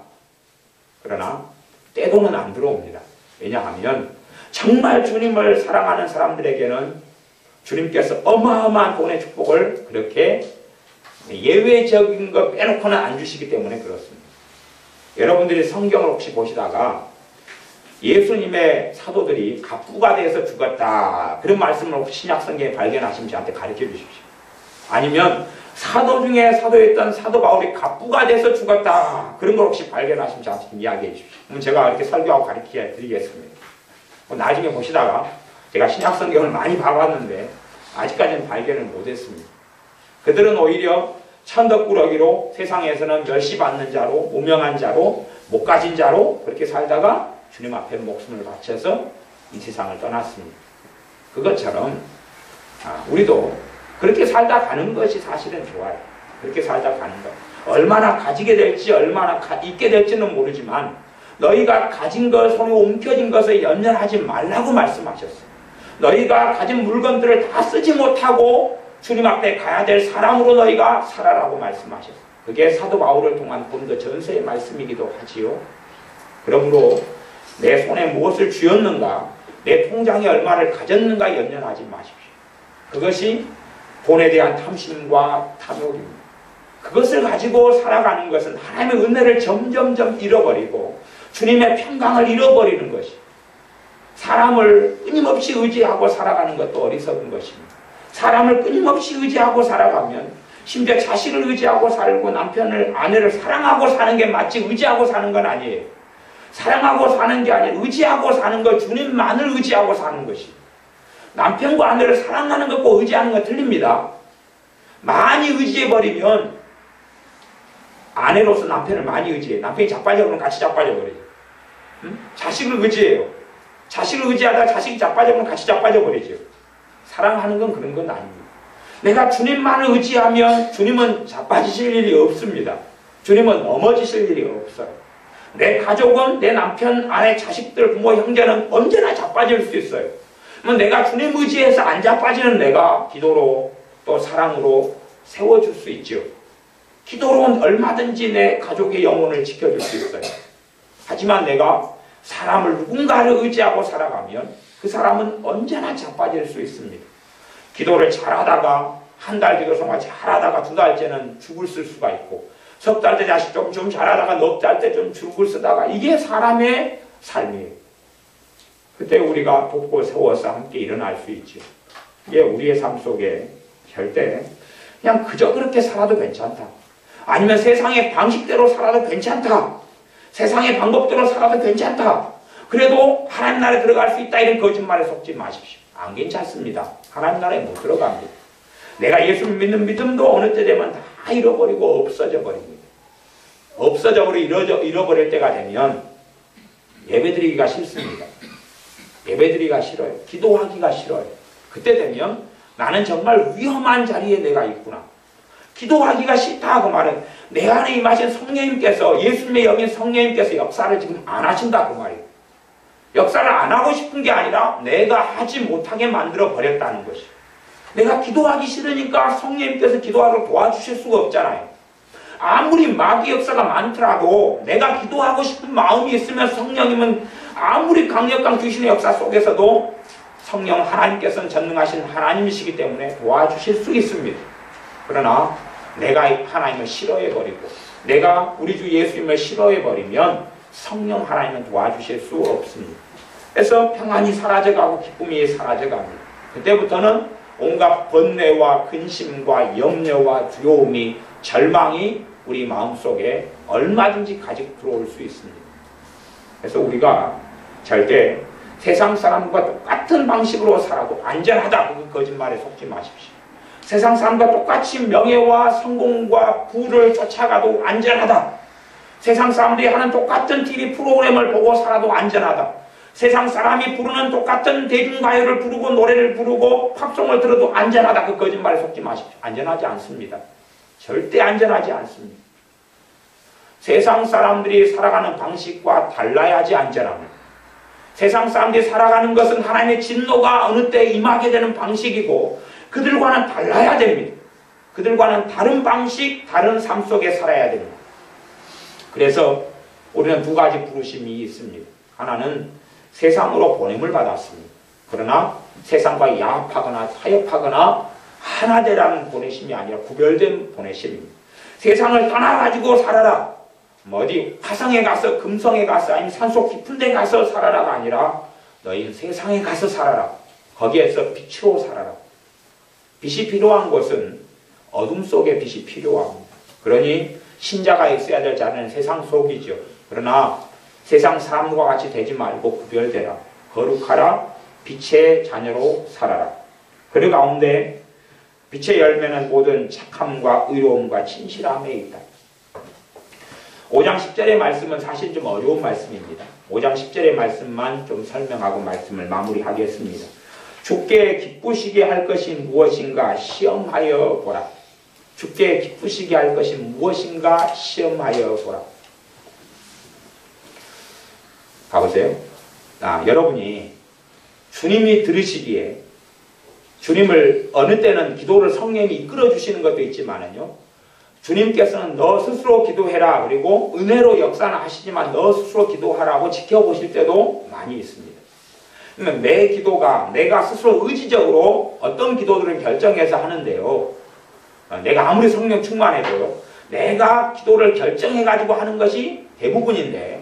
Speaker 1: 그러나 떼돈은 안 들어옵니다. 왜냐하면 정말 주님을 사랑하는 사람들에게는 주님께서 어마어마한 돈의 축복을 그렇게 예외적인 거 빼놓고는 안 주시기 때문에 그렇습니다. 여러분들이 성경을 혹시 보시다가 예수님의 사도들이 갑부가 돼서 죽었다 그런 말씀을 혹시 신약성경에 발견하시면 저한테 가르쳐 주십시오. 아니면 사도 중에 사도였던 사도 바울이 갑부가 돼서 죽었다 그런 걸 혹시 발견하시면 저한테 좀 이야기해 주십시오. 그럼 제가 이렇게 설교하고 가르쳐 드리겠습니다. 나중에 보시다가 제가 신약성경을 많이 봐봤는데 아직까지는 발견을 못했습니다. 그들은 오히려 천덕꾸러기로 세상에서는 멸시받는 자로 무명한 자로 못 가진 자로 그렇게 살다가 주님 앞에 목숨을 바쳐서 이 세상을 떠났습니다. 그것처럼 우리도 그렇게 살다 가는 것이 사실은 좋아요. 그렇게 살다 가는 것. 얼마나 가지게 될지 얼마나 잊게 될지는 모르지만 너희가 가진 것 손에 움켜진 것에 연연하지 말라고 말씀하셨어요. 너희가 가진 물건들을 다 쓰지 못하고 주님 앞에 가야 될 사람으로 너희가 살아라고 말씀하셨어요. 그게 사도 바울을 통한 본도 전서의 말씀이기도 하지요. 그러므로 내 손에 무엇을 쥐었는가, 내 통장에 얼마를 가졌는가 연연하지 마십시오. 그것이 돈에 대한 탐심과 탐욕입니다. 그것을 가지고 살아가는 것은 하나님의 은혜를 점점점 잃어버리고 주님의 평강을 잃어버리는 것이, 사람을 끊임없이 의지하고 살아가는 것도 어리석은 것입니다. 사람을 끊임없이 의지하고 살아가면 심지어 자식을 의지하고 살고 남편을, 아내를 사랑하고 사는 게 맞지 의지하고 사는 건 아니에요. 사랑하고 사는 게 아니라 의지하고 사는 것, 주님만을 의지하고 사는 것이. 남편과 아내를 사랑하는 것과 의지하는 건 틀립니다. 많이 의지해버리면 아내로서 남편을 많이 의지해요. 남편이 자빠져버리면 같이 자빠져버려요. 응? 자식을 의지해요. 자식을 의지하다가 자식이 자빠져버리면 같이 자빠져버리죠. 사랑하는 건 그런 건 아닙니다. 내가 주님만을 의지하면 주님은 자빠지실 일이 없습니다. 주님은 넘어지실 일이 없어요. 내 가족은, 내 남편, 아내, 자식들, 부모, 형제는 언제나 자빠질 수 있어요. 그러면 내가 주님 의지해서 안 자빠지는 내가 기도로 또 사랑으로 세워줄 수 있죠. 기도로는 얼마든지 내 가족의 영혼을 지켜줄 수 있어요. 하지만 내가 사람을, 누군가를 의지하고 살아가면 그 사람은 언제나 자빠질 수 있습니다. 기도를 잘하다가 한 달 기도 생활 잘하다가 두 달째는 죽을 쓸 수가 있고, 석 달째 자식 좀 잘하다가 넉 달째 좀 죽을 쓰다가, 이게 사람의 삶이에요. 그때 우리가 돕고 세워서 함께 일어날 수 있죠. 이게 우리의 삶 속에 절대 그냥 그저 그렇게 살아도 괜찮다. 아니면 세상의 방식대로 살아도 괜찮다. 세상의 방법대로 살아도 괜찮다. 그래도 하나님 나라에 들어갈 수 있다. 이런 거짓말에 속지 마십시오. 안 괜찮습니다. 하나님 나라에 못 들어갑니다. 내가 예수 믿는 믿음도 어느 때 되면 다 잃어버리고 없어져 버립니다. 없어져 버리고 잃어버릴 때가 되면 예배드리기가 싫습니다. 예배드리기가 싫어요. 기도하기가 싫어요. 그때 되면 나는 정말 위험한 자리에 내가 있구나. 기도하기가 싫다 그 말은 내 안에 임하신 성령님께서 예수님의 영인 성령님께서 역사를 지금 안 하신다 그 말이에요. 역사를 안 하고 싶은 게 아니라 내가 하지 못하게 만들어 버렸다는 것이에요. 내가 기도하기 싫으니까 성령님께서 기도하러 도와주실 수가 없잖아요. 아무리 마귀 역사가 많더라도 내가 기도하고 싶은 마음이 있으면 성령님은 아무리 강력한 귀신의 역사 속에서도 성령 하나님께서는 전능하신 하나님이시기 때문에 도와주실 수 있습니다. 그러나 내가 하나님을 싫어해버리고 내가 우리 주 예수님을 싫어해버리면 성령 하나님은 도와주실 수 없습니다. 그래서 평안이 사라져가고 기쁨이 사라져갑니다. 그때부터는 온갖 번뇌와 근심과 염려와 두려움이 절망이 우리 마음속에 얼마든지 가득 들어올 수 있습니다. 그래서 우리가 절대 세상 사람과 똑같은 방식으로 살아도 안전하다. 그 거짓말에 속지 마십시오. 세상 사람과 똑같이 명예와 성공과 부를 쫓아가도 안전하다. 세상 사람들이 하는 똑같은 TV 프로그램을 보고 살아도 안전하다. 세상 사람이 부르는 똑같은 대중가요를 부르고 노래를 부르고 팝송을 들어도 안전하다. 그 거짓말에 속지 마십시오. 안전하지 않습니다. 절대 안전하지 않습니다. 세상 사람들이 살아가는 방식과 달라야지 안전합니다. 세상 사람들이 살아가는 것은 하나님의 진노가 어느 때 임하게 되는 방식이고 그들과는 달라야 됩니다. 그들과는 다른 방식, 다른 삶 속에 살아야 됩니다. 그래서 우리는 두 가지 부르심이 있습니다. 하나는 세상으로 보냄을 받았습니다. 그러나 세상과 야합하거나 타협하거나 하나 되라는 보내심이 아니라 구별된 보내심입니다. 세상을 떠나가지고 살아라. 어디 화성에 가서 금성에 가서 아니면 산속 깊은 데 가서 살아라가 아니라 너희는 세상에 가서 살아라. 거기에서 빛으로 살아라. 빛이 필요한 곳은 어둠 속에 빛이 필요합니다. 그러니 신자가 있어야 될 자는 세상 속이죠. 그러나 세상 사람과 같이 되지 말고 구별되라. 거룩하라. 빛의 자녀로 살아라. 그 가운데 빛의 열매는 모든 착함과 의로움과 진실함에 있다. 5장 10절의 말씀은 사실 좀 어려운 말씀입니다. 5장 10절의 말씀만 좀 설명하고 말씀을 마무리하겠습니다. 주께 기쁘시게 할 것이 무엇인가 시험하여 보라. 주께 기쁘시게 할 것이 무엇인가 시험하여 보라. 가보세요. 여러분이 주님이 들으시기에 주님을 어느 때는 기도를 성령이 이끌어 주시는 것도 있지만은요. 주님께서는 너 스스로 기도해라. 그리고 은혜로 역사는 하시지만 너 스스로 기도하라고 지켜보실 때도 많이 있습니다. 그러면 내 기도가 내가 스스로 의지적으로 어떤 기도들을 결정해서 하는데요. 내가 아무리 성령 충만해도 내가 기도를 결정해가지고 하는 것이 대부분인데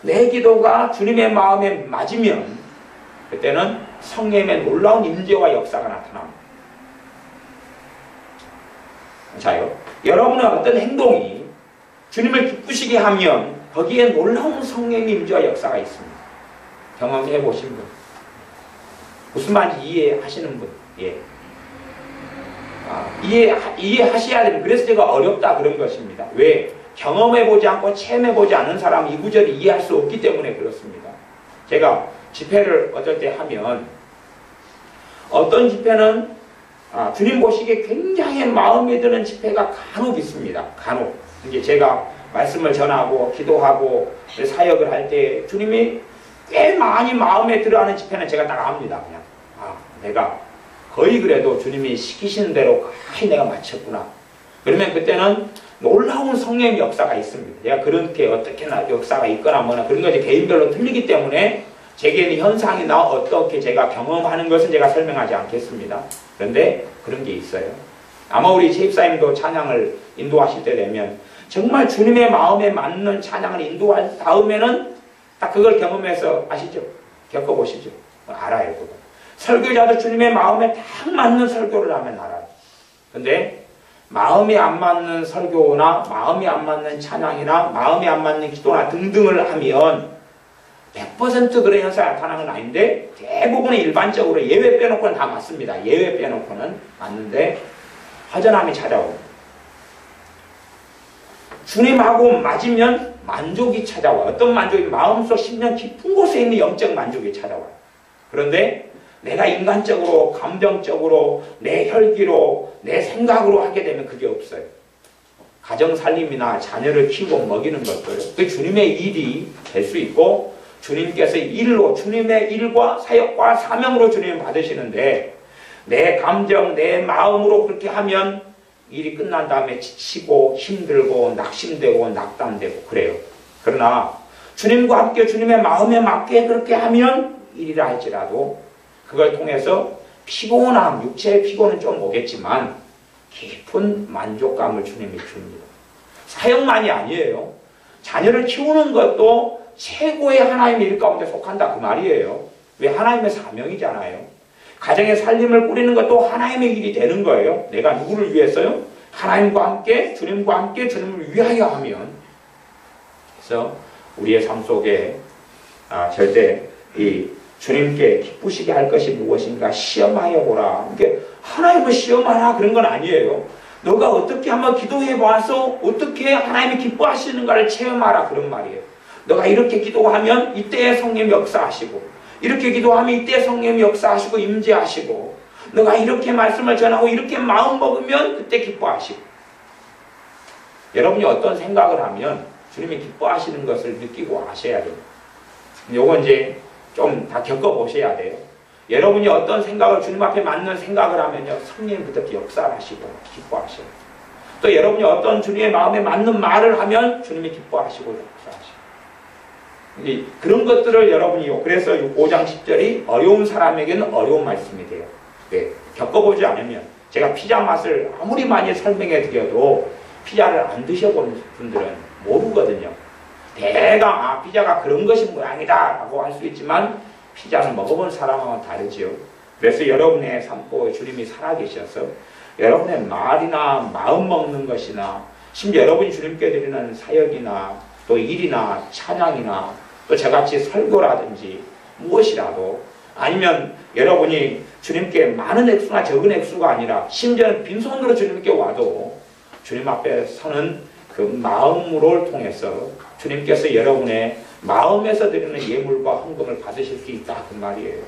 Speaker 1: 내 기도가 주님의 마음에 맞으면 그때는 성령의 놀라운 임재와 역사가 나타납니다. 자요. 여러분의 어떤 행동이 주님을 기쁘시게 하면 거기에 놀라운 성령의 임재와 역사가 있습니다. 경험해 보신 분. 무슨 말인지 이해하시는 분. 예. 이해하셔야 됩니다. 그래서 제가 어렵다 그런 것입니다. 왜? 경험해보지 않고 체험해보지 않은 사람은 이 구절을 이해할 수 없기 때문에 그렇습니다. 제가 집회를 어떨 때 하면 어떤 집회는 주님 보시기에 굉장히 마음에 드는 집회가 간혹 있습니다. 간혹. 이제 제가 말씀을 전하고 기도하고 사역을 할 때 주님이 꽤 많이 마음에 들어하는 집회는 제가 딱 압니다. 그냥 내가 거의 그래도 주님이 시키시는 대로 거의 내가 마쳤구나. 그러면 그때는 놀라운 성령의 역사가 있습니다. 내가 그렇게 어떻게 역사가 있거나 뭐나 그런 것이 개인별로 틀리기 때문에 제게는 현상이나 어떻게 제가 경험하는 것은 제가 설명하지 않겠습니다. 그런데 그런 게 있어요. 아마 우리 제입사님도 찬양을 인도하실 때 되면 정말 주님의 마음에 맞는 찬양을 인도한 다음에는 딱 그걸 경험해서 아시죠? 겪어보시죠? 알아요. 그거. 설교자도 주님의 마음에 딱 맞는 설교를 하면 알아요. 근데 마음에 안 맞는 설교나 마음에 안 맞는 찬양이나 마음에 안 맞는 기도나 등등을 하면 100% 그런 현상이 나타나는 건 아닌데 대부분은 일반적으로 예외 빼놓고는 다 맞습니다. 예외 빼놓고는 맞는데 허전함이 찾아옵니다. 주님하고 맞으면 만족이 찾아와요. 어떤 만족이? 마음속 심령 깊은 곳에 있는 영적 만족이 찾아와요. 그런데 내가 인간적으로, 감정적으로, 내 혈기로, 내 생각으로 하게 되면 그게 없어요. 가정살림이나 자녀를 키우고 먹이는 것들, 그 주님의 일이 될 수 있고 주님께서 일로, 주님의 일과 사역과 사명으로 주님을 받으시는데 내 감정, 내 마음으로 그렇게 하면 일이 끝난 다음에 지치고 힘들고 낙심되고 낙담되고 그래요. 그러나 주님과 함께 주님의 마음에 맞게 그렇게 하면 일이라 할지라도 그걸 통해서 피곤함, 육체의 피곤은 좀 오겠지만 깊은 만족감을 주님이 줍니다. 사역만이 아니에요. 자녀를 키우는 것도 최고의 하나님의 일 가운데 속한다 그 말이에요. 왜? 하나님의 사명이잖아요. 가정의 살림을 꾸리는 것도 하나님의 일이 되는 거예요. 내가 누구를 위해서요? 하나님과 함께, 주님과 함께 주님을 위하여 하면. 그래서 우리의 삶 속에 절대 이 주님께 기쁘시게 할 것이 무엇인가 시험하여 보라. 이게 하나님을 시험하라 그런 건 아니에요. 너가 어떻게 한번 기도해 봐서 어떻게 하나님이 기뻐하시는가를 체험하라 그런 말이에요. 너가 이렇게 기도하면 이때에 성령 역사하시고 이렇게 기도하면 이때 성령 역사하시고 임재하시고 너가 이렇게 말씀을 전하고 이렇게 마음 먹으면 그때 기뻐하시고. 여러분이 어떤 생각을 하면 주님이 기뻐하시는 것을 느끼고 아셔야 돼요. 요건 이제 좀 다 겪어보셔야 돼요. 여러분이 어떤 생각을 주님 앞에 맞는 생각을 하면요 성령부터 역사를 하시고 기뻐하셔요. 또 여러분이 어떤 주님의 마음에 맞는 말을 하면 주님이 기뻐하시고 역사하시고. 그런 것들을 여러분이 그래서 5장 10절이 어려운 사람에게는 어려운 말씀이 돼요. 네, 겪어보지 않으면 제가 피자 맛을 아무리 많이 설명해 드려도 피자를 안 드셔본 분들은 모르거든요. 대강 피자가 그런 것이 모양이다 라고 할 수 있지만 피자는 먹어본 사람하고는 다르지요. 그래서 여러분의 삶 속에 주님이 살아계셔서 여러분의 말이나 마음 먹는 것이나 심지어 여러분이 주님께 드리는 사역이나 또 일이나 찬양이나 또 저같이 설교라든지 무엇이라도 아니면 여러분이 주님께 많은 액수나 적은 액수가 아니라 심지어는 빈손으로 주님께 와도 주님 앞에 서는 그 마음으로를 통해서 주님께서 여러분의 마음에서 드리는 예물과 헌금을 받으실 수 있다 그 말이에요.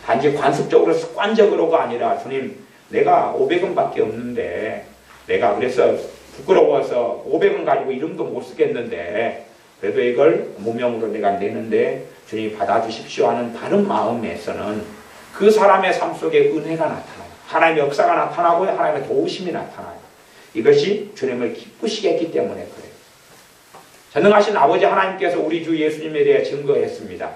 Speaker 1: 단지 관습적으로 습관적으로가 아니라 주님 내가 500원 밖에 없는데 내가 그래서 부끄러워서 500원 가지고 이름도 못 쓰겠는데 그래도 이걸 무명으로 내가 내는데 주님이 받아주십시오 하는 다른 마음에서는 그 사람의 삶 속에 은혜가 나타나요. 하나님의 역사가 나타나고 하나님의 도우심이 나타나요. 이것이 주님을 기쁘시게 했기 때문에 그래요. 전능하신 아버지 하나님께서 우리 주 예수님에 대해 증거했습니다.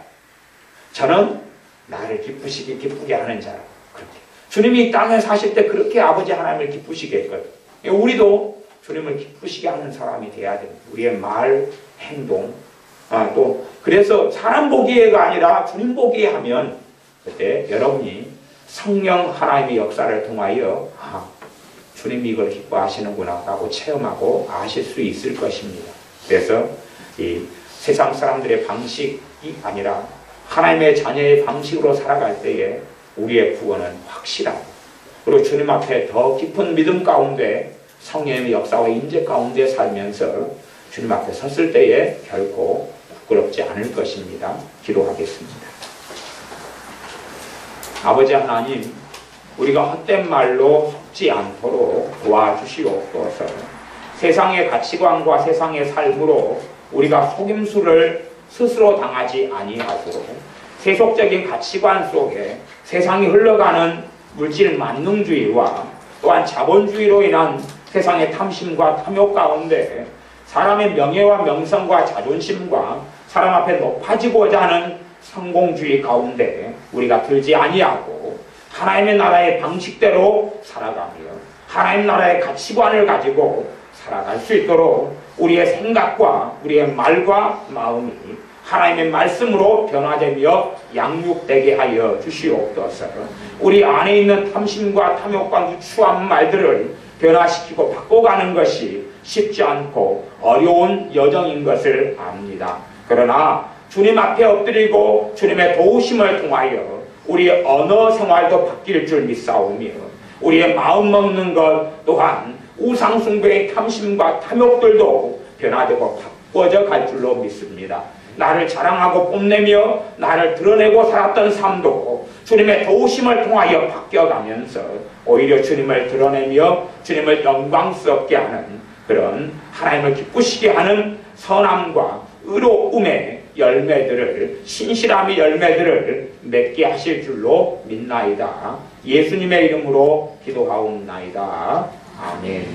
Speaker 1: 저는 나를 기쁘게 하는 자라. 그렇게 주님이 이 땅에 사실 때 그렇게 아버지 하나님을 기쁘시게 했거든요. 우리도 주님을 기쁘시게 하는 사람이 돼야 됩니다. 우리의 말, 행동. 또 그래서 사람 보기에가 아니라 주님 보기에 하면 그때 여러분이 성령 하나님의 역사를 통하여 주님이 이걸 기뻐하시는구나 라고 체험하고 아실 수 있을 것입니다. 그래서 이 세상 사람들의 방식이 아니라 하나님의 자녀의 방식으로 살아갈 때에 우리의 구원은 확실하고 그리고 주님 앞에 더 깊은 믿음 가운데 성령의 역사와 임재 가운데 살면서 주님 앞에 섰을 때에 결코 부끄럽지 않을 것입니다. 기도하겠습니다. 아버지 하나님, 우리가 헛된 말로 속지 않도록 도와주시옵소서. 세상의 가치관과 세상의 삶으로 우리가 속임수를 스스로 당하지 아니하도록 세속적인 가치관 속에 세상이 흘러가는 물질 만능주의와 또한 자본주의로 인한 세상의 탐심과 탐욕 가운데 사람의 명예와 명성과 자존심과 사람 앞에 높아지고자 하는 성공주의 가운데 우리가 들지 아니하고 하나님의 나라의 방식대로 살아가며 하나님 나라의 가치관을 가지고 살아갈 수 있도록 우리의 생각과 우리의 말과 마음이 하나님의 말씀으로 변화되며 양육되게 하여 주시옵소서. 우리 안에 있는 탐심과 탐욕과 누추한 말들을 변화시키고 바꿔가는 것이 쉽지 않고 어려운 여정인 것을 압니다. 그러나 주님 앞에 엎드리고 주님의 도우심을 통하여 우리의 언어 생활도 바뀔 줄 믿사오며 우리의 마음 먹는 것 또한 우상숭배의 탐심과 탐욕들도 변화되고 바꿔져 갈 줄로 믿습니다. 나를 자랑하고 뽐내며 나를 드러내고 살았던 삶도 주님의 도우심을 통하여 바뀌어가면서 오히려 주님을 드러내며 주님을 영광스럽게 하는 그런 하나님을 기쁘시게 하는 선함과 의로움의 열매들을, 신실함의 열매들을 맺게 하실 줄로 믿나이다. 예수님의 이름으로 기도하옵나이다. 아멘.